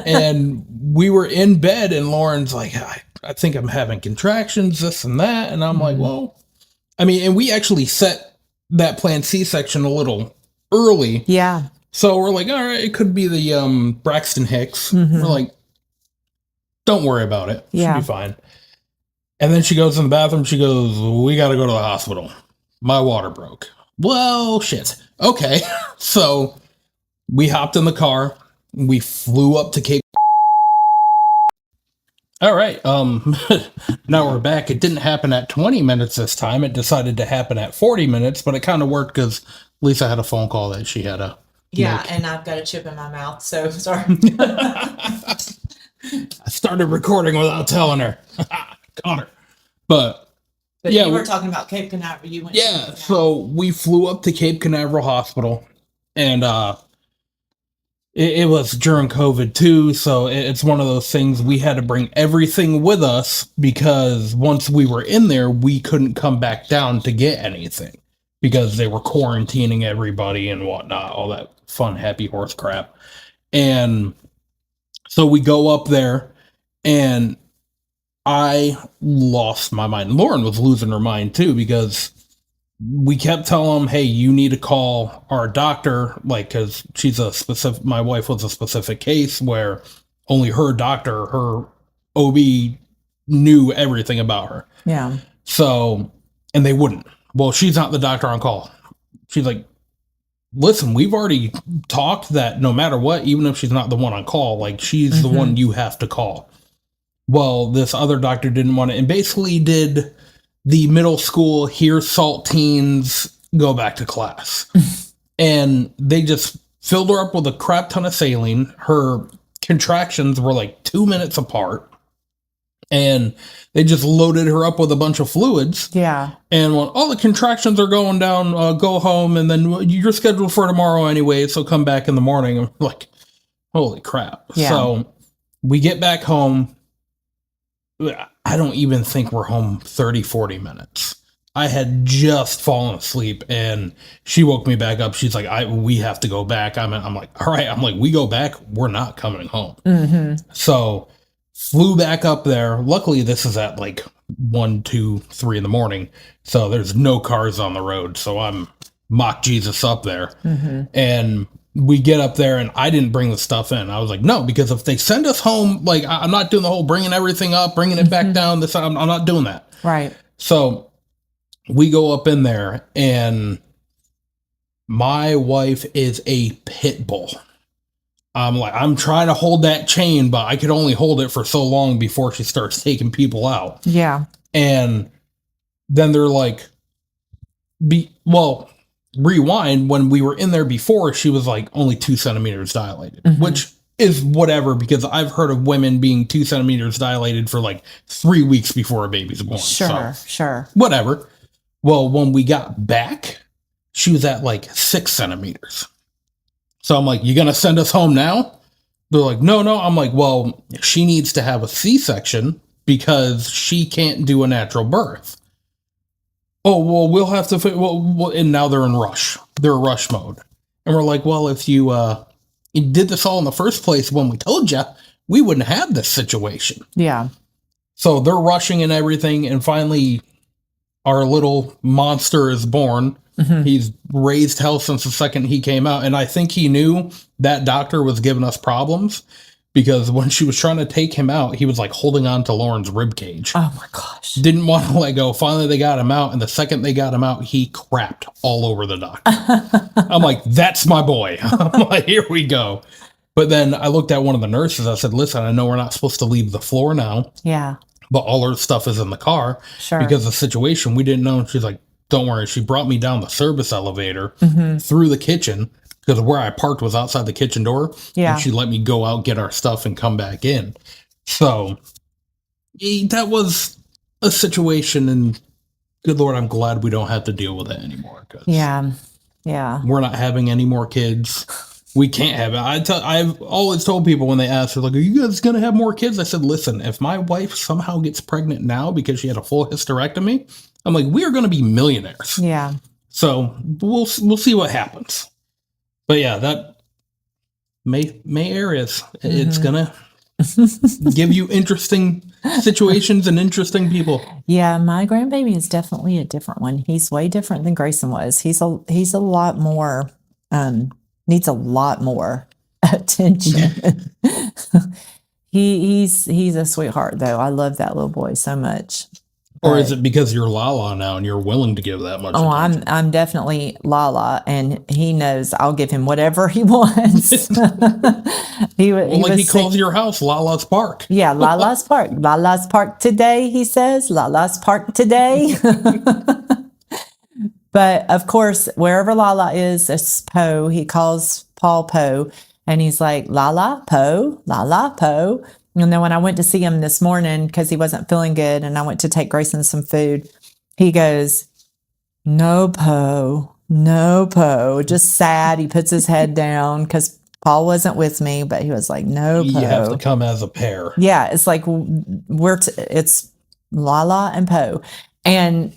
And we were in bed, and Lauren's like, I think I'm having contractions, this and that. And I'm like, well, I mean, and we actually set that planned C-section a little early. Yeah. So we're like, all right, it could be the Braxton Hicks. We're like, don't worry about it. She'll be fine. And then she goes in the bathroom. She goes, we got to go to the hospital. My water broke. Well, shit. Okay. So we hopped in the car. We flew up to Cape. All right. Now we're back. It didn't happen at 20 minutes this time. It decided to happen at 40 minutes, but it kind of worked because Lisa had a phone call that she had to make. And I've got a chip in my mouth, so sorry. I started recording without telling her. Connor. But yeah, you were talking about Cape Canaveral. You went. Yeah. So we flew up to Cape Canaveral Hospital, and it was during COVID too. So it's one of those things we had to bring everything with us because once we were in there, we couldn't come back down to get anything because they were quarantining everybody and whatnot, all that fun, happy horse crap. And so we go up there, and I lost my mind. Lauren was losing her mind too because we kept telling them, hey, you need to call our doctor, like, because my wife was a specific case where only her doctor, her OB, knew everything about her. Yeah. So, and they wouldn't. Well, she's not the doctor on call. She's like, listen, we've already talked that no matter what, even if she's not the one on call, like, she's the one you have to call. Well, this other doctor didn't want it, and basically did the middle school, here's saltines, go back to class. And they just filled her up with a crap ton of saline. Her contractions were like 2 minutes apart. And they just loaded her up with a bunch of fluids. Yeah. And when all the contractions are going down, go home, and then you're scheduled for tomorrow anyway, so come back in the morning. I'm like, holy crap. Yeah. So we get back home. I don't even think we're home 30, 40 minutes. I had just fallen asleep, and she woke me back up. She's like, we have to go back. I'm like, all right. I'm like, we go back. We're not coming home. So flew back up there. Luckily, this is at like 1, 2, 3 in the morning. So there's no cars on the road. So I'm mock Jesus up there. And we get up there, and I didn't bring the stuff in. I was like, no, because if they send us home, like, I'm not doing the whole bringing everything up, bringing it back down. I'm not doing that. Right. So we go up in there, and my wife is a pit bull. I'm like, I'm trying to hold that chain, but I could only hold it for so long before she starts taking people out. Yeah. And then they're like, rewind, when we were in there before, she was like only 2 centimeters dilated, which is whatever, because I've heard of women being 2 centimeters dilated for like 3 weeks before a baby's born. Sure. Whatever. Well, when we got back, she was at like 6 centimeters. So I'm like, you going to send us home now? They're like, no. I'm like, well, she needs to have a C-section because she can't do a natural birth. Oh, well, we'll have to, and now they're in rush. They're rush mode. And we're like, well, if you did this all in the first place when we told you, we wouldn't have this situation. Yeah. So they're rushing and everything. And finally, our little monster is born. He's raised hell since the second he came out. And I think he knew that doctor was giving us problems, because when she was trying to take him out, he was like holding on to Lauren's rib cage. Oh my gosh. Didn't want to let go. Finally, they got him out. And the second they got him out, he crapped all over the doctor. I'm like, that's my boy. I'm like, here we go. But then I looked at one of the nurses. I said, listen, I know we're not supposed to leave the floor now. Yeah. But all her stuff is in the car. Sure. Because of the situation, we didn't know. And she's like, don't worry. She brought me down the service elevator through the kitchen, because where I parked was outside the kitchen door. Yeah. And she let me go out, get our stuff, and come back in. So that was a situation, and good Lord, I'm glad we don't have to deal with it anymore. Yeah. We're not having any more kids. We can't have it. I've always told people when they ask, they're like, are you guys going to have more kids? I said, listen, if my wife somehow gets pregnant now because she had a full hysterectomy, I'm like, we are going to be millionaires. Yeah. So we'll see what happens. But yeah, that May areas. It's gonna give you interesting situations and interesting people. Yeah, my grandbaby is definitely a different one. He's way different than Grayson was. He's a lot more needs a lot more attention. He's a sweetheart though. I love that little boy so much. Or is it because you're Lala now and you're willing to give that much Oh, attention? I'm definitely Lala, and he knows I'll give him whatever he wants. He calls your house Lala's Park. Yeah, Lala's Park. Lala's Park today, he says. Lala's Park today. But of course, wherever Lala is, it's Poe. He calls Paul Poe, and he's like, Lala, Poe, Lala, Poe. And then when I went to see him this morning, because he wasn't feeling good, and I went to take Grayson some food, he goes, no, Poe, no, Poe. Just sad. He puts his head down because Paul wasn't with me, but he was like, no, Poe. You have to come as a pair. Yeah, it's like it's Lala and Poe. And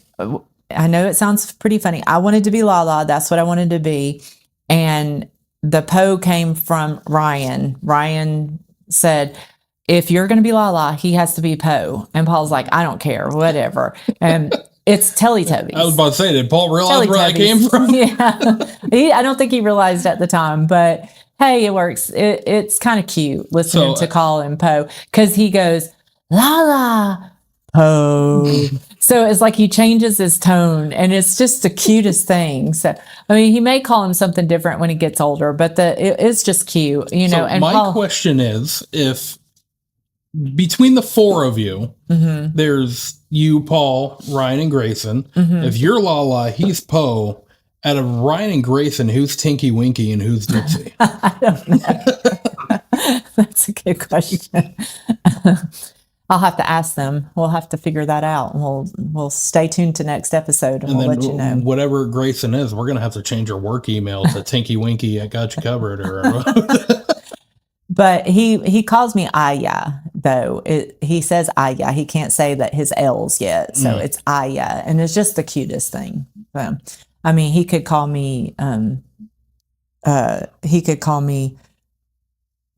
I know it sounds pretty funny. I wanted to be Lala. That's what I wanted to be. And the Poe came from Ryan. Ryan said, if you're going to be Lala, he has to be Poe. And Paul's like, I don't care, whatever. And it's Teletubbies. I was about to say, did Paul realize where I came from? Yeah. I don't think he realized at the time, but hey, it works. It's kind of cute listening to call him Poe, because he goes, Lala, Poe. So it's like he changes his tone, and it's just the cutest thing. So, I mean, he may call him something different when he gets older, but it's just cute, you know. And my question is, if between the four of you, there's you, Paul, Ryan, and Grayson. If you're Lala, he's Poe. Out of Ryan and Grayson, who's Tinky Winky and who's Dixie? I don't know. That's a good question. I'll have to ask them. We'll have to figure that out. We'll stay tuned to next episode, and we'll let you know. Whatever Grayson is, we're gonna have to change our work email to Tinky Winky. I got you covered. Or but he calls me Aya though. He says Aya. He can't say that his L's yet, so it's Aya, and it's just the cutest thing. I mean, he could call me. He could call me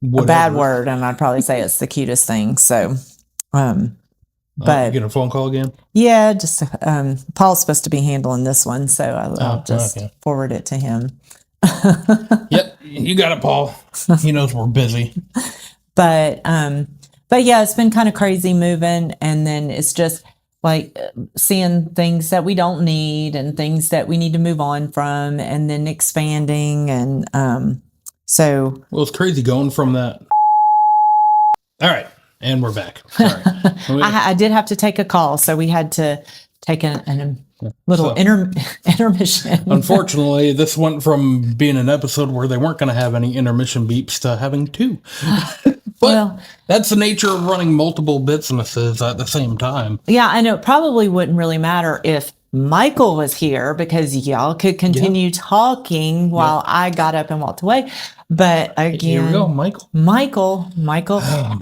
a bad word, and I'd probably say it's the cutest thing. So. But you get a phone call again? Yeah, just Paul's supposed to be handling this one, so I'll just forward it to him. Yep, you got it, Paul. He knows we're busy. But yeah, it's been kind of crazy moving, and then it's just like seeing things that we don't need and things that we need to move on from, and then expanding, and so. Well, it's crazy going from that. All right. And we're back. Sorry. I did have to take a call, so we had to take a little intermission. Unfortunately, this went from being an episode where they weren't going to have any intermission beeps to having two. But that's the nature of running multiple businesses at the same time. Yeah, I know. It probably wouldn't really matter if Michael was here, because y'all could continue talking while I got up and walked away. But again, here we go, Michael.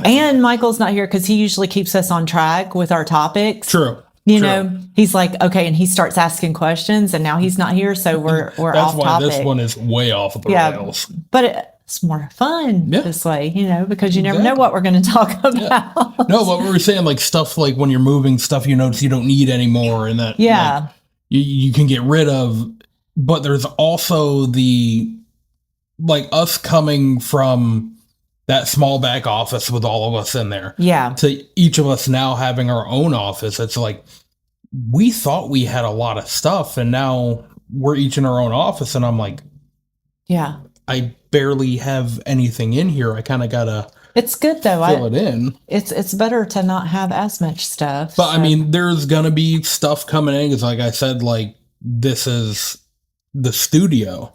And Michael's not here because he usually keeps us on track with our topics. True. You know, he's like, okay, and he starts asking questions, and now he's not here, so we're off topic. That's why this one is way off the rails. But it's more fun this way, you know, because you never know what we're going to talk about. No, but we were saying like stuff like when you're moving stuff you notice you don't need anymore, and that like, you can get rid of. But there's also the like us coming from that small back office with all of us in there. Yeah. To each of us now having our own office. It's like, we thought we had a lot of stuff, and now we're each in our own office. And I'm like, yeah, I barely have anything in here. I kind of got to. It's good though. Fill it in. It's better to not have as much stuff. But I mean, there's going to be stuff coming in. Because like I said, like this is the studio.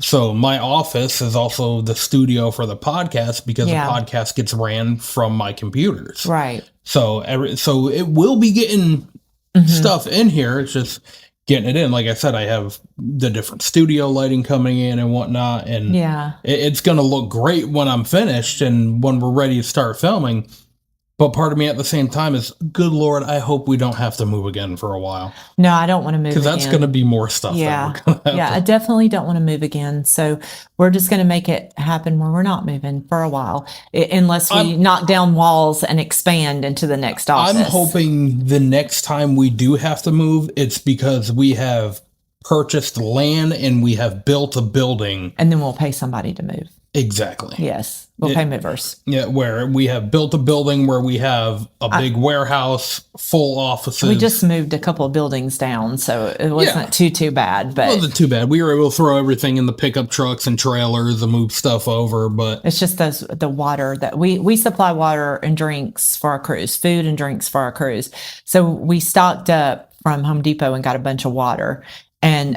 So my office is also the studio for the podcast, because the podcast gets ran from my computers. Right. So it will be getting stuff in here. It's just getting it in. Like I said, I have the different studio lighting coming in and whatnot. And it's going to look great when I'm finished and when we're ready to start filming. But part of me at the same time is, good Lord, I hope we don't have to move again for a while. No, I don't want to move Because that's again. going to be more stuff Yeah. that we're going to have Yeah, I to. definitely don't want to move again. So we're just going to make it happen where we're not moving for a while, unless we knock down walls and expand into the next office. I'm hoping the next time we do have to move, it's because we have purchased land and we have built a building. And then we'll pay somebody to move. Exactly. Yes, we'll pay movers. Yeah, where we have built a building where we have a big warehouse, full offices. We just moved a couple of buildings down, so it wasn't too bad. But It wasn't too bad. We were able to throw everything in the pickup trucks and trailers and move stuff over, but it's just the water that we supply water and drinks for our crews, food and drinks for our crews. So we stocked up from Home Depot and got a bunch of water, and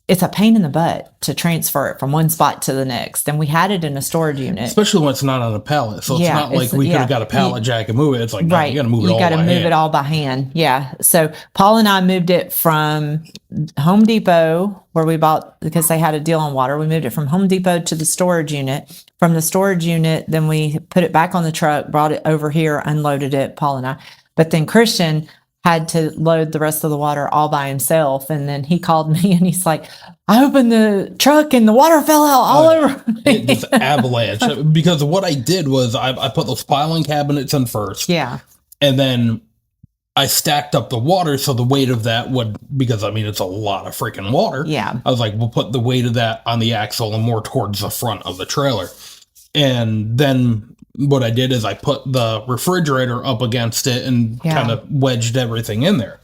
it's a pain in the butt to transfer it from one spot to the next. And we had it in a storage unit. especially when it's not on a pallet. So it's Yeah, not like we could have got a pallet jack and move it. It's like, no, you got to move it all You got to by move hand. it all by hand. Yeah. So Paul and I moved it from Home Depot, where we bought, because they had a deal on water. We moved it from Home Depot to the storage unit. From the storage unit, then we put it back on the truck, brought it over here, unloaded it, Paul and I. But then Christian had to load the rest of the water all by himself. And then he called me and he's like, I opened the truck and the water fell out all over me. It just avalanche. Because what I did was I put those filing cabinets in first. Yeah. And then I stacked up the water so the weight of that would, because I mean, it's a lot of freaking water. Yeah. I was like, we'll put the weight of that on the axle and more towards the front of the trailer. And then what I did is I put the refrigerator up against it and kind of wedged everything in there.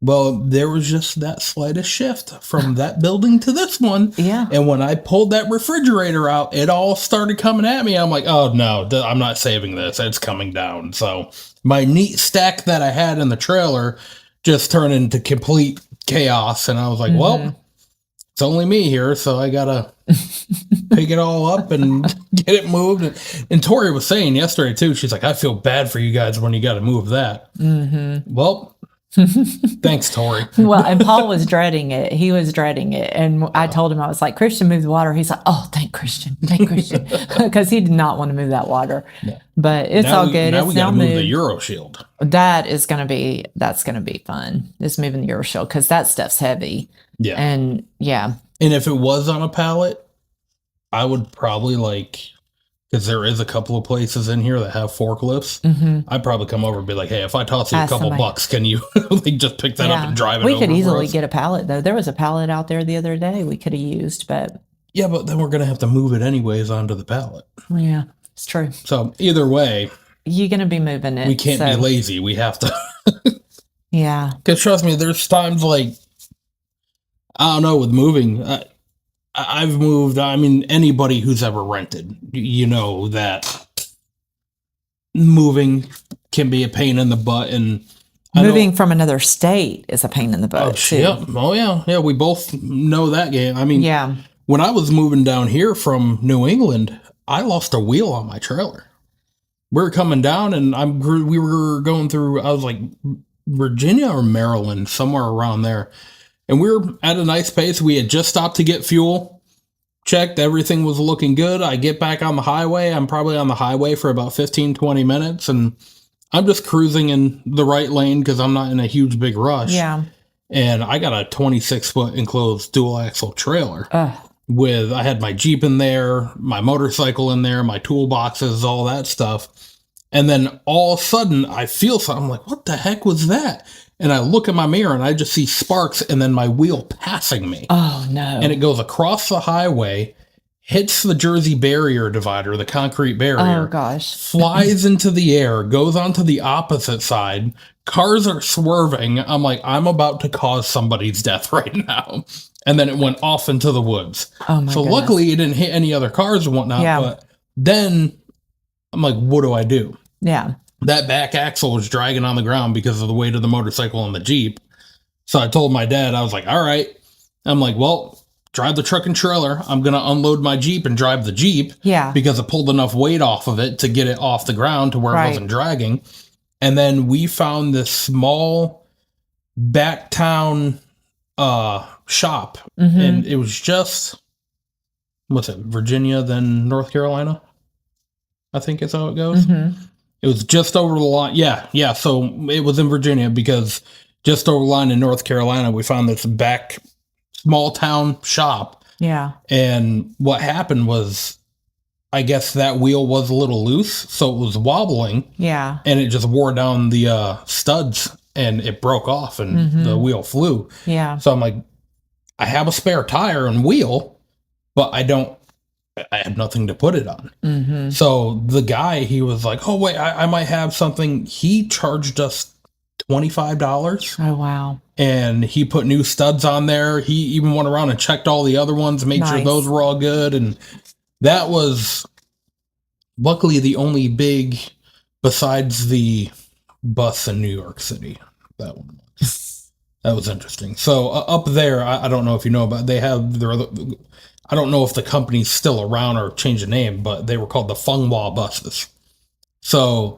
Well, there was just that slightest shift from that building to this one. Yeah. And when I pulled that refrigerator out, it all started coming at me. I'm like, oh no, I'm not saving this. It's coming down. So my neat stack that I had in the trailer just turned into complete chaos. And I was like, well, it's only me here, so I gotta pick it all up and get it moved. And Tori was saying yesterday too, she's like, I feel bad for you guys when you got to move that. Well, thanks, Tori. Well, and Paul was dreading it. He was dreading it. And I told him, I was like, Christian, move the water. He's like, oh, thank Christian. Because he did not want to move that water. Yeah. But it's all good. Now it's we got now to move moved. the Euro Shield. That's going to be fun. It's moving the Euro Shield because that stuff's heavy. Yeah. And yeah. And if it was on a pallet, I would probably because there is a couple of places in here that have forklifts. I'd probably come over and be like, hey, if I toss you a couple bucks, can you just pick that up and drive it over? We could easily for us? get a pallet, though. There was a pallet out there the other day we could have used, but. Yeah, but then we're going to have to move it anyways onto the pallet. Yeah, it's true. So either way, you're going to be moving it. We can't be lazy. We have to. Yeah. Because trust me, there's times I don't know, with moving, I've moved. I mean, anybody who's ever rented, you know that moving can be a pain in the butt. And moving from another state is a pain in the butt, too. Yeah. Oh, yeah. Yeah, we both know that game. I mean, yeah. When I was moving down here from New England, I lost a wheel on my trailer. We were coming down, and we were going through, I was like, Virginia or Maryland, somewhere around there. And we were at a nice pace. We had just stopped to get fuel, checked, everything was looking good. I get back on the highway. I'm probably on the highway for about 15, 20 minutes, and I'm just cruising in the right lane because I'm not in a huge, big rush. Yeah. And I got a 26-foot enclosed dual-axle trailer. I had my Jeep in there, my motorcycle in there, my toolboxes, all that stuff. And then all of a sudden, I feel something. I'm like, what the heck was that? And I look in my mirror and I just see sparks and then my wheel passing me. Oh, no. And it goes across the highway, hits the Jersey barrier divider, the concrete barrier. Oh, gosh. Flies into the air, goes onto the opposite side. Cars are swerving. I'm like, I'm about to cause somebody's death right now. And then it went off into the woods. Oh, my So goodness. luckily it didn't hit any other cars and whatnot. Yeah. But then I'm like, what do I do? Yeah. That back axle was dragging on the ground because of the weight of the motorcycle and the Jeep. So I told my dad, I was like, all right. I'm like, well, drive the truck and trailer. I'm going to unload my Jeep and drive the Jeep. Yeah. Because I pulled enough weight off of it to get it off the ground to where it wasn't dragging. And then we found this small back town shop. And it was just, Virginia, then North Carolina, I think is how it goes. It was just over the line. Yeah. So it was in Virginia because just over the line in North Carolina, we found this back small town shop. Yeah. And what happened was, I guess that wheel was a little loose, so it was wobbling. Yeah. And it just wore down the studs and it broke off and the wheel flew. Yeah. So I'm like, I have a spare tire and wheel, but I had nothing to put it on. So the guy, he was like, oh, wait, I might have something. He charged us $25. Oh, wow. And he put new studs on there. He even went around and checked all the other ones, made sure those were all good. And that was luckily the only big, besides the bus in New York City. That one was. That was interesting. So up there, I don't know if you know, but they have I don't know if the company's still around or changed the name, but they were called the Fenghua buses. So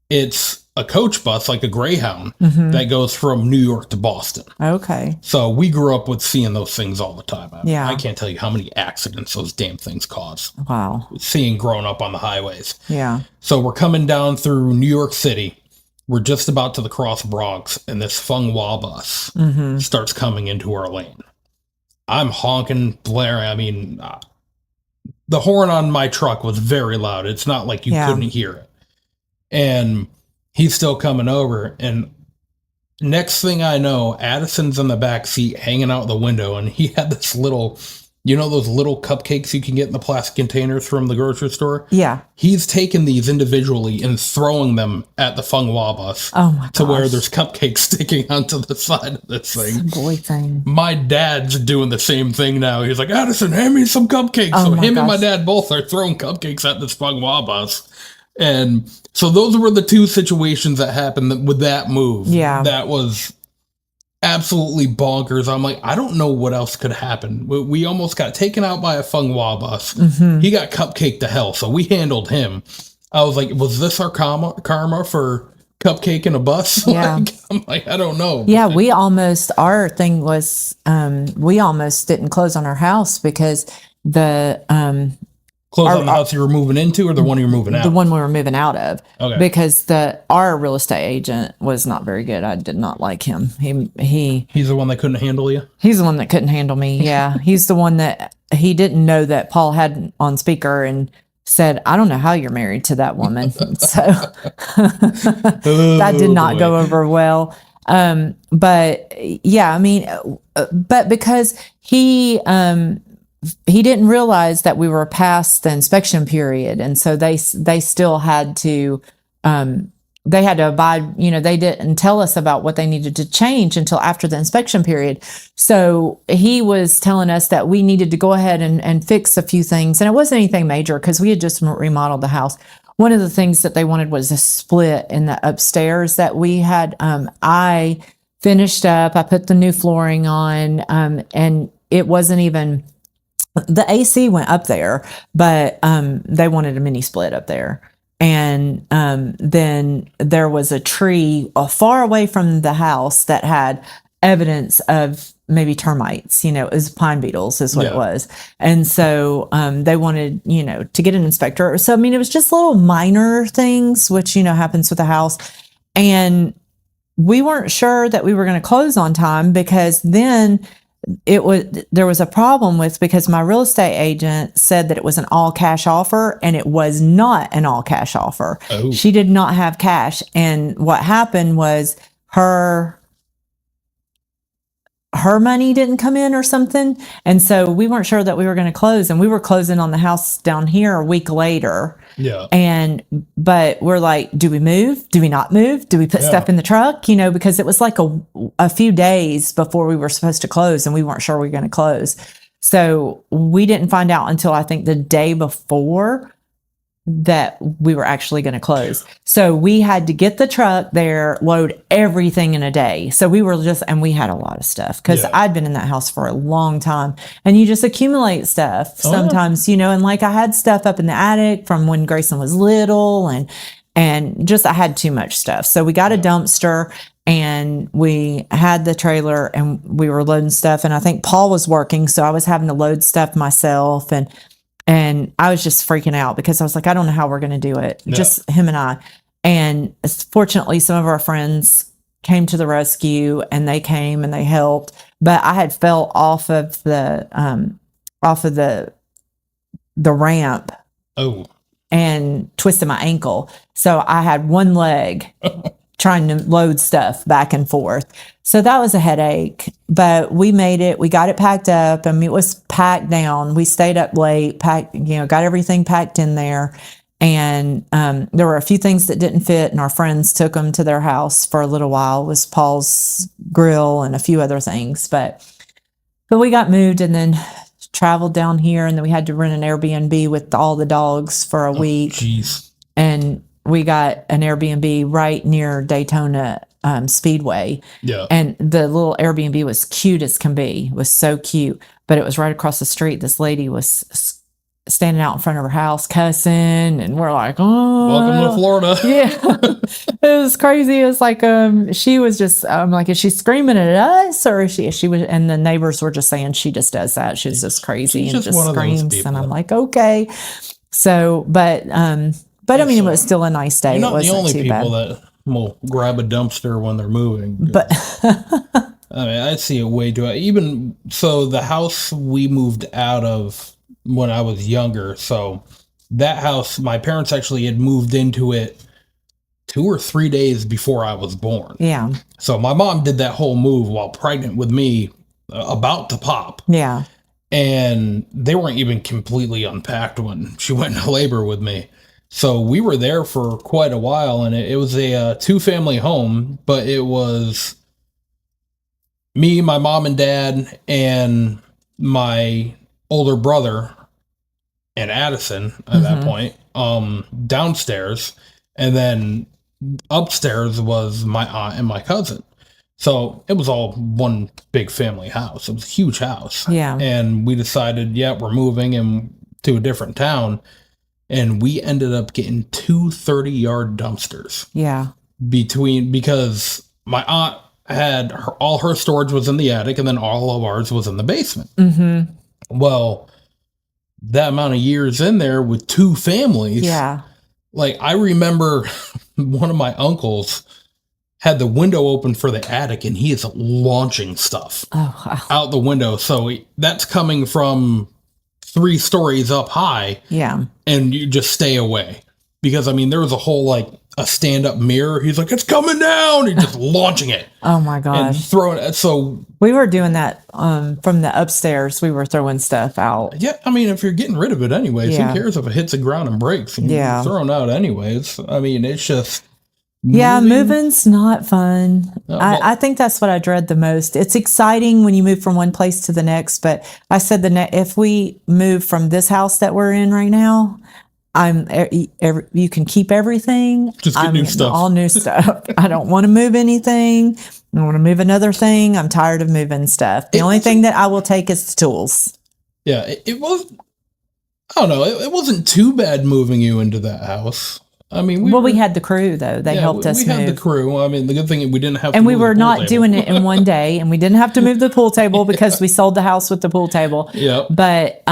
it's a coach bus, like a Greyhound, that goes from New York to Boston. Okay. So we grew up with seeing those things all the time. Yeah. I can't tell you how many accidents those damn things cause. Wow. Seeing growing up on the highways. Yeah. So we're coming down through New York City. We're just about to the cross Bronx, and this Fenghua bus starts coming into our lane. I'm honking, blaring. I mean, the horn on my truck was very loud. It's not like you couldn't hear it. And he's still coming over. And next thing I know, Addison's in the back seat hanging out the window. And he had this little, you know, those little cupcakes you can get in the plastic containers from the grocery store? Yeah. He's taking these individually and throwing them at the Fenghua bus. Oh, my God. To where there's cupcakes sticking onto the side of this thing. Boy thing. My dad's doing the same thing now. He's like, Addison, hand me some cupcakes. Oh, so my him and my gosh. dad both are throwing cupcakes at this Fenghua bus. And so those were the two situations that happened with that move. Yeah. That was absolutely bonkers. I'm like, I don't know what else could happen. We almost got taken out by a Fenghua bus. He got cupcaked to hell, so we handled him. I was like, was this our karma for cupcaking a bus? Yeah. I'm like, I don't know. Yeah, our thing was, we almost didn't close on our house because Close on the house you were moving into or the one you're moving out? the one we were moving out of, Okay. because our real estate agent was not very good. I did not like him. He's the one that couldn't handle you? He's the one that couldn't handle me. Yeah. He's the one that he didn't know that Paul had on speaker and said, I don't know how you're married to that woman. So that did not go over well. But yeah, I mean, but because he didn't realize that we were past the inspection period. And so they still had to, they had to abide, they didn't tell us about what they needed to change until after the inspection period. So he was telling us that we needed to go ahead and fix a few things. And it wasn't anything major because we had just remodeled the house. One of the things that they wanted was a split in the upstairs that we had. I finished up, I put the new flooring on, and it wasn't even, the AC went up there, but they wanted a mini split up there. And then there was a tree far away from the house that had evidence of maybe termites, it was pine beetles is what it was. And so they wanted, to get an inspector. So, I mean, it was just little minor things, which, happens with a house. And we weren't sure that we were going to close on time because then there was a problem because my real estate agent said that it was an all cash offer and it was not an all cash offer. Oh. She did not have cash. And what happened was her money didn't come in or something. And so we weren't sure that we were going to close, and we were closing on the house down here a week later. Yeah. But we're like, do we move? Do we not move? Do we put stuff in the truck? Because it was like a few days before we were supposed to close and we weren't sure we were going to close. So we didn't find out until I think the day before that we were actually going to close. So we had to get the truck there, load everything in a day. So we were and we had a lot of stuff because I'd been in that house for a long time, and you just accumulate stuff sometimes, and like I had stuff up in the attic from when Grayson was little, and just, I had too much stuff. So we got a dumpster and we had the trailer and we were loading stuff. And I think Paul was working, so I was having to load stuff myself, and I was just freaking out because I was like, I don't know how we're going to do it. Yeah. Just him and I. And fortunately, some of our friends came to the rescue, and they came and they helped. But I had fell off of the ramp Oh, and twisted my ankle. So I had one leg trying to load stuff back and forth. So that was a headache, but we made it. We got it packed up. I mean, it was packed down. We stayed up late, got everything packed in there. And there were a few things that didn't fit, and our friends took them to their house for a little while. It was Paul's grill and a few other things, but we got moved and then traveled down here, and then we had to rent an Airbnb with all the dogs for a week. Jeez. And we got an Airbnb right near Daytona Speedway. Yeah. And the little Airbnb was cute as can be. It was so cute. But it was right across the street. This lady was standing out in front of her house cussing, and we're like, oh. Welcome to Florida. Yeah. It was crazy. It was like she was just I'm like, is she screaming at us, or is she was, and the neighbors were just saying she just does that. She's just crazy She's and just just one of those screams. people. And I'm like, okay. So but I mean, it was still a nice day. You're not It wasn't the only too people bad. that will grab a dumpster when they're moving. But I mean, I see it way too. Even so, the house we moved out of when I was younger. So that house, my parents actually had moved into it 2 or 3 days before I was born. yeah, So my mom did that whole move while pregnant with me, about to pop. yeah, And they weren't even completely unpacked when she went into labor with me. So we were there for quite a while, and it was a 2-family home, but it was me, my mom and dad, and my older brother and Addison at that point, downstairs, and then upstairs was my aunt and my cousin. So it was all one big family house. It was a huge house. yeah. And we decided, yeah, we're moving and to a different town. And we ended up getting 2 30-yard dumpsters Yeah. because my aunt had all her storage was in the attic, and then all of ours was in the basement. Mm-hmm. Well, that amount of years in there with 2 families, Yeah. like I remember one of my uncles had the window open for the attic, and he is launching stuff Oh, wow. out the window. So that's coming from 3 stories up high, Yeah. and you just stay away. Because, I mean, there was a whole, like, a stand-up mirror. He's like, it's coming down! He's just launching it. Oh my And gosh. throwing it. So, We were doing that from the upstairs. We were throwing stuff out. yeah, I mean, if you're getting rid of it anyways, Yeah. who cares if it hits the ground and breaks? And Yeah. You're throwing it out anyways. I mean, it's just... Yeah, moving's not fun. well- I think that's what I dread the most. It's exciting when you move from one place to the next, but I said if we move from this house that we're in right now, you can keep everything. Just get I'm new getting stuff. all new stuff. I don't want to move anything. I don't want to move another thing. I'm tired of moving stuff. The only thing that I will take is the tools. Yeah, it was... I don't know. It wasn't too bad moving you into that house. I mean, We had the crew though. They helped us we move. had the crew. I mean, the good thing is we didn't have to And we move the were pool not table. doing it in one day, and we didn't have to move the pool table because we sold the house with the pool table. Yep. But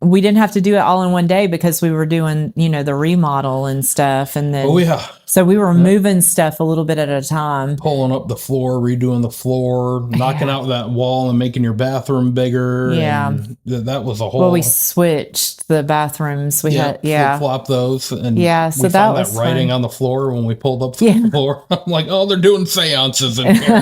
we didn't have to do it all in one day because we were doing, the remodel and stuff. And then, Oh, yeah. so we were moving stuff a little bit at a time. Pulling up the floor, redoing the floor, knocking out that wall and making your bathroom bigger. Yeah. And that was a whole... Well, we switched the bathrooms. We had, flip-flop those. And Yeah, so we that found was that writing fun. on the floor when we pulled up Yeah. the floor. I'm like, oh, they're doing seances in here.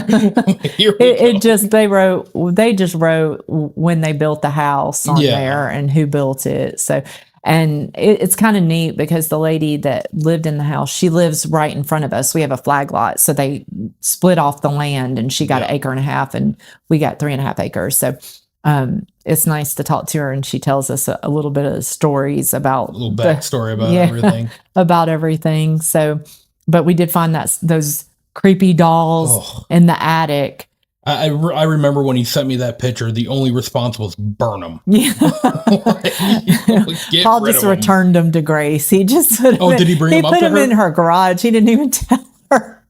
Here we go. They just wrote when they built the house on Yeah. there and who built it. So, and it's kind of neat because the lady that lived in the house, she lives right in front of us. We have a flag lot. So they split off the land, and she got an acre and a half and we got 3.5 acres. So, it's nice to talk to her, and she tells us a little bit of stories about A little backstory about yeah. everything. about everything. So, but we did find those creepy dolls Oh. in the attic. I remember when he sent me that picture, the only response was burn them. Yeah. Paul just returned them to Grace. He just put Oh, did he bring them up put to them her? in her garage. He didn't even tell her.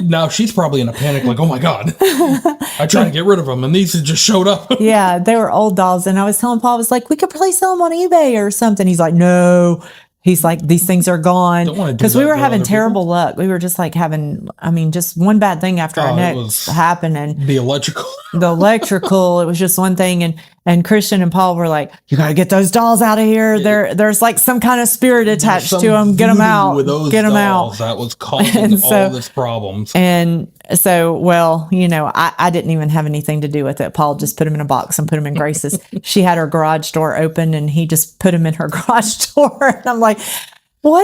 Now she's probably in a panic, like, oh my God, I tried to get rid of them and these just showed up. Yeah, they were old dolls. And I was telling Paul, I was like, we could probably sell them on eBay or something. He's like, no. He's like, these things are gone. Don't wanna do Because we that were to having other terrible luck. We were just like having, I mean, just one bad thing after our it next was- happening. The electrical. The electrical, it was just one thing. And Christian and Paul were like, you got to get those dolls out of here. There's like some kind of spirit attached to them. Get them voodoo out. with those Get them dolls out. That was causing And so- all this problems. And so, well, you know, I didn't even have anything to do with it. Paul just put him in a box and put him in Grace's. She had her garage door open and he just put him in her garage door. And I'm like, what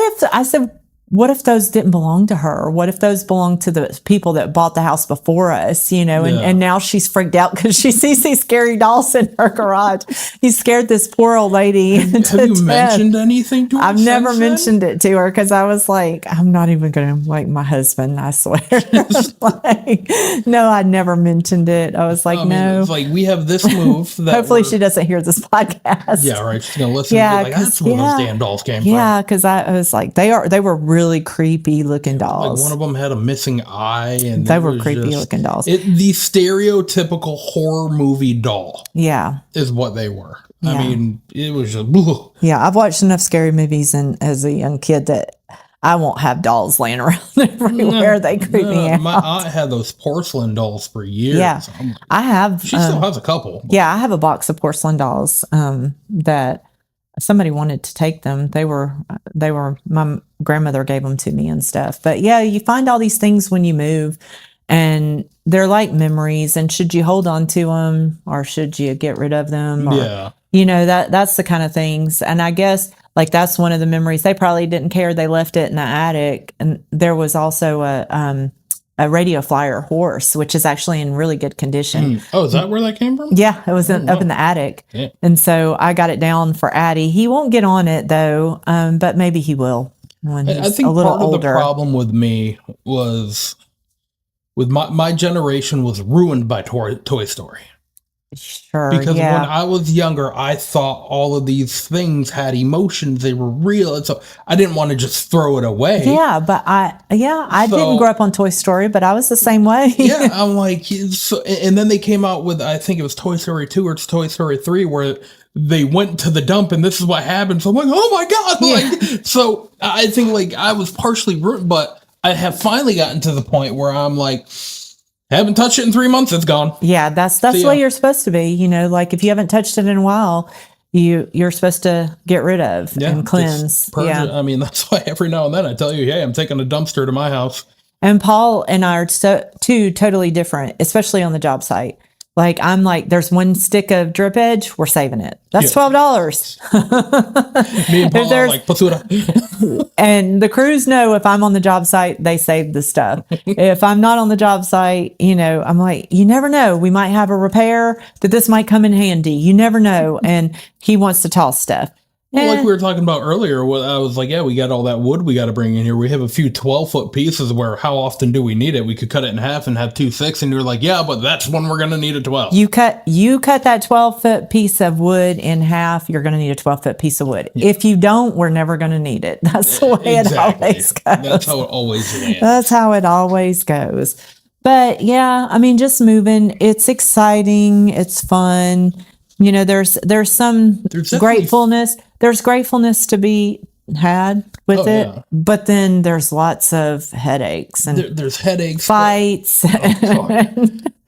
if those didn't belong to her? What if those belong to the people that bought the house before us, you know? Yeah. And now she's freaked out because she sees these scary dolls in her garage. He scared this poor old lady. Have you mentioned anything to her? I've never since then? mentioned it to her because I was like, I'm not even going to like my husband, I swear. Like, no, I never mentioned it. I was like, I mean, no. it's like we have this move that Hopefully we're- she doesn't hear this podcast. Yeah, right. She's gonna listen. Yeah, and be like, that's where those damn dolls came Yeah, because I was like, they were really creepy looking from. Like dolls. one of them had a missing eye, and They it were was creepy just- looking dolls. The stereotypical horror movie doll Yeah. is what they were. Yeah. I mean, it was just. Ugh. Yeah. I've watched enough scary movies and as a young kid that I won't have dolls laying around everywhere. They creep me out. My aunt had those porcelain dolls for years. Yeah. I have. She still has a couple. Yeah, I have a box of porcelain dolls that somebody wanted to take them. They were my grandmother gave them to me and stuff. But yeah, you find all these things when you move and they're like memories, and should you hold on to them or should you get rid of them? Or, Yeah. you know, that's the kind of things. And I guess like that's one of the memories. They probably didn't care. They left it in the attic. And there was also a radio flyer horse, which is actually in really good condition. Oh, is that where that came from? Yeah, it was up in the attic. Yeah. And so I got it down for Addie. He won't get on it though, but maybe he will when he's I think a little part of the older. problem with me was with my generation was ruined by Toy Story. Sure, Because yeah. when I was younger, I thought all of these things had emotions. They were real. And so I didn't want to just throw it away. Yeah, but I So- didn't grow up on Toy Story, but I was the same way. Yeah, I'm like, so, and then they came out with, I think it was Toy Story 2 or it's Toy Story 3, where they went to the dump and this is what happened. So I'm like, oh my God. Like, so I think like I was partially ruined, but I have finally gotten to the point where I'm like, haven't touched it in 3 months. It's gone. Yeah, that's the yeah. way you're supposed to be. You know, like if you haven't touched it in a while, you're supposed to get rid of and just cleanse. purge Yeah. it. I mean, that's why every now and then I tell you, hey, I'm taking a dumpster to my house. And Paul and I are two totally different, especially on the job site. Like I'm like, there's one stick of drip edge, we're saving it. That's Yeah. $12. Me and Paul are there's- like, Pasuda. And the crews know if I'm on the job site, they save the stuff. If I'm not on the job site, you know, I'm like, you never know. We might have a repair that this might come in handy. You never know. And he wants to toss stuff. Well, Eh, like we were talking about earlier, I was like, yeah, we got all that wood we got to bring in here. We have a few 12-foot pieces where how often do we need it? We could cut it in half and have 2 6. And you're like, yeah, but that's when we're going to need a 12. you cut that 12-foot piece of wood in half, you're going to need a 12-foot piece of wood. If you don't, we're never going to need it. That's the way it always goes. That's how it always lands. That's how it always goes. But yeah, I mean, just moving, it's exciting. It's fun. You know, there's some There's definitely- gratefulness. There's gratefulness to be had with Oh, it, yeah. but then there's lots of headaches and There's headaches. fights.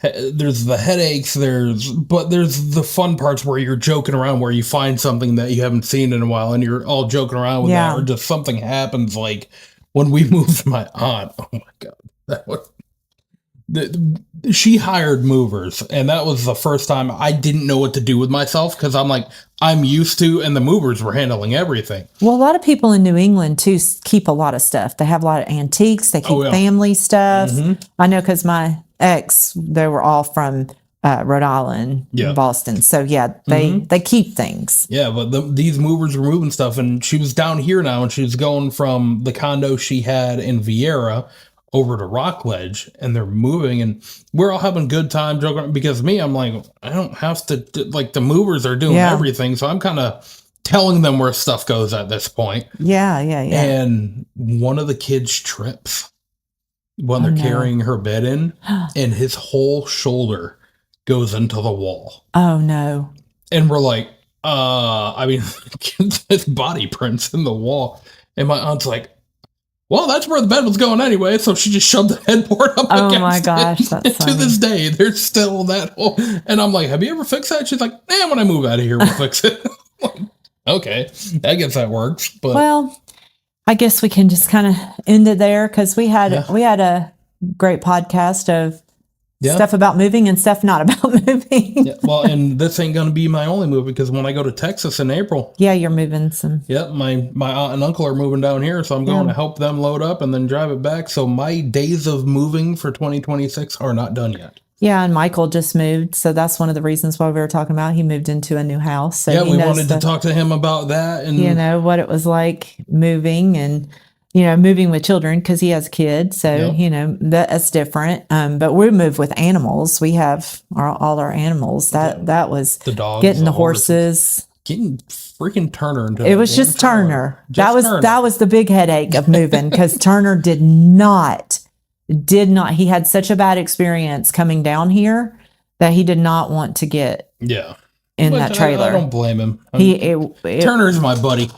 There's the headaches. There's the fun parts where you're joking around, where you find something that you haven't seen in a while, and you're all joking around with Yeah. that, or just something happens. Like when we moved my aunt. Oh my God, that was. She hired movers, and that was the first time I didn't know what to do with myself because I'm like, I'm used to, and the movers were handling everything. Well, a lot of people in New England too keep a lot of stuff. They have a lot of antiques. They keep Oh, yeah. family stuff. Mhm. I know because my ex, they were all from Rhode Island, Yeah. and Boston. So yeah, they keep things. Yeah, but these movers were moving stuff, and she was down here now, and she was going from the condo she had in Vieira over to Rockledge, and they're moving, and we're all having a good time joking. Because me, I'm like, I don't have to, like, the movers are doing Yeah. everything, so I'm kind of telling them where stuff goes at this point. Yeah. And one of the kids trips when they're no. carrying her bed in, and his whole shoulder goes into the wall. Oh no. And we're like, I mean, his body prints in the wall. And my aunt's like, well, that's where the bed was going anyway. So she just shoved the headboard up Oh against my it. gosh, that's To funny. this day, there's still that hole. And I'm like, have you ever fixed that? She's like, when I move out of here, we'll fix it. I'm like, okay, I guess that works. But Well, I guess we can just kind of end it there because we had a great podcast of yeah. stuff about moving and stuff not about moving. Yeah, well, and this ain't going to be my only move because when I go to Texas in April, Yeah, you're moving some. yep, my aunt and uncle are moving down here, so I'm going to help them load up and then drive it back. So my days of moving for 2026 are not done yet. Yeah, and Michael just moved, so that's one of the reasons why we were talking about. He moved into a new house, so Yeah, he we knows wanted to talk to him about that, and you know what it was like moving and moving with children because he has kids, so Yep. that's different. But we move with animals. We have all our animals. That was the dogs, getting the horses. getting freaking Turner into It was damn just trailer. Turner. Just That was the big headache of moving because Turner did not. He had such a bad experience coming down here that he did not want to get yeah in But that I trailer. don't blame him. Turner's Turner's my buddy.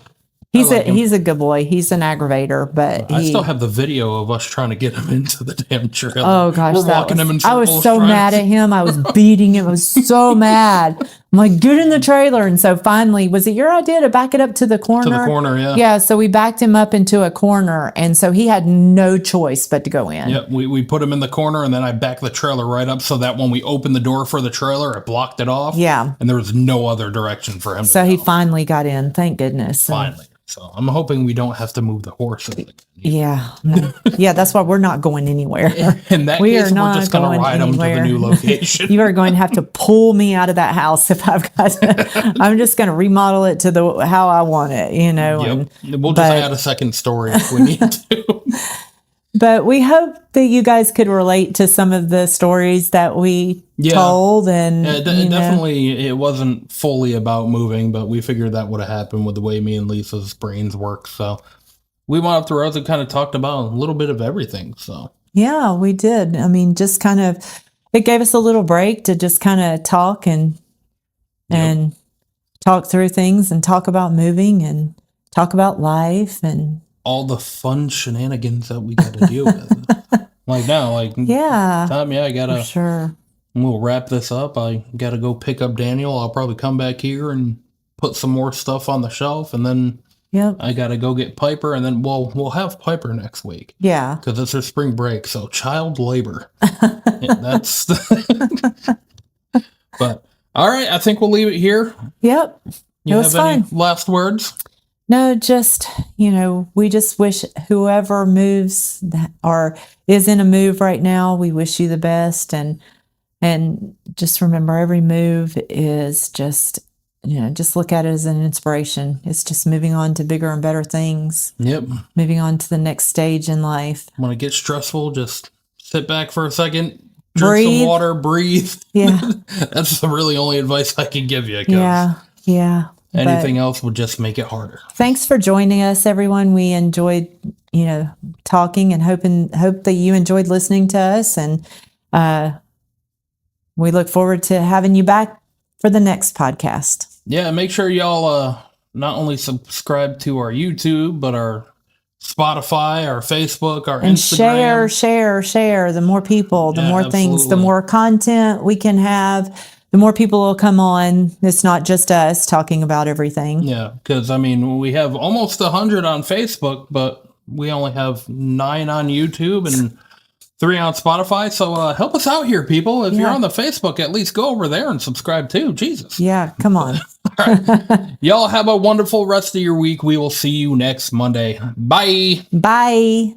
he's like him. he's a good boy. He's an aggravator, but I still have the video of us trying to get him into the damn trailer. Oh gosh, we're walking him in I was circles so trying mad to- at him. I was beating him. I was so mad. I'm like, get in the trailer. And so finally, was it your idea to back it up to the corner? to the corner. Yeah. Yeah. So we backed him up into a corner, and so he had no choice but to go in. Yep, we put him in the corner, and then I backed the trailer right up so that when we opened the door for the trailer, it blocked it off. Yeah. And there was no other direction for him So to he go. finally got in. Thank goodness. And- Finally. So I'm hoping we don't have to move the horses. Yeah. No. Yeah. That's why we're not going anywhere. In that We case, are not we're just going to going ride them to the anywhere. new location. You are going to have to pull me out of that house if I've got to. I'm just going to remodel it to how I want it, and Yep. We'll just add a second story if we need to. But we hope that you guys could relate to some of the stories that we told. And Definitely, it wasn't fully about moving, but we figured that would have happened with the way me and Lisa's brains work. So we went up the roads and kind of talked about a little bit of everything. So yeah, we did. I mean, just kind of, it gave us a little break to just kind of talk and talk through things and talk about moving and talk about life and all the fun shenanigans that we got to deal with. Like now, yeah, Tom, I for gotta. sure. We'll wrap this up. I gotta go pick up Daniel. I'll probably come back here and put some more stuff on the shelf, and then Yep. I gotta go get Piper, and then we'll have Piper next week Yeah. because it's her spring break. So child labor. Yeah, that's. But all right, I think we'll leave it here. Yep. You It was have any fun. last words? No, just, we just wish whoever moves or is in a move right now, we wish you the best. And just remember, every move is just, just look at it as an inspiration. It's just moving on to bigger and better things, Yep. moving on to the next stage in life. When it gets stressful, just sit back for a second, drink Breathe. some water, breathe. Yeah. That's the really only advice I can give you. 'Cause Yeah. Yeah. But anything else would just make it harder. thanks for joining us, everyone. We enjoyed, talking and hope that you enjoyed listening to us. And we look forward to having you back for the next podcast. Yeah, make sure y'all not only subscribe to our YouTube, but our Spotify, our Facebook, our And Instagram. share. The more people, the Yeah, more things, the absolutely. more content we can have, the more people will come on. It's not just us talking about everything. Yeah, because we have almost 100 on Facebook, but we only have 9 on YouTube and 3 on Spotify. So help us out here, people. If you're Yeah. on the Facebook, at least go over there and subscribe too. Jesus. Yeah, come on. Y'all have a wonderful rest of your week. We will see you next Monday. Bye. Bye.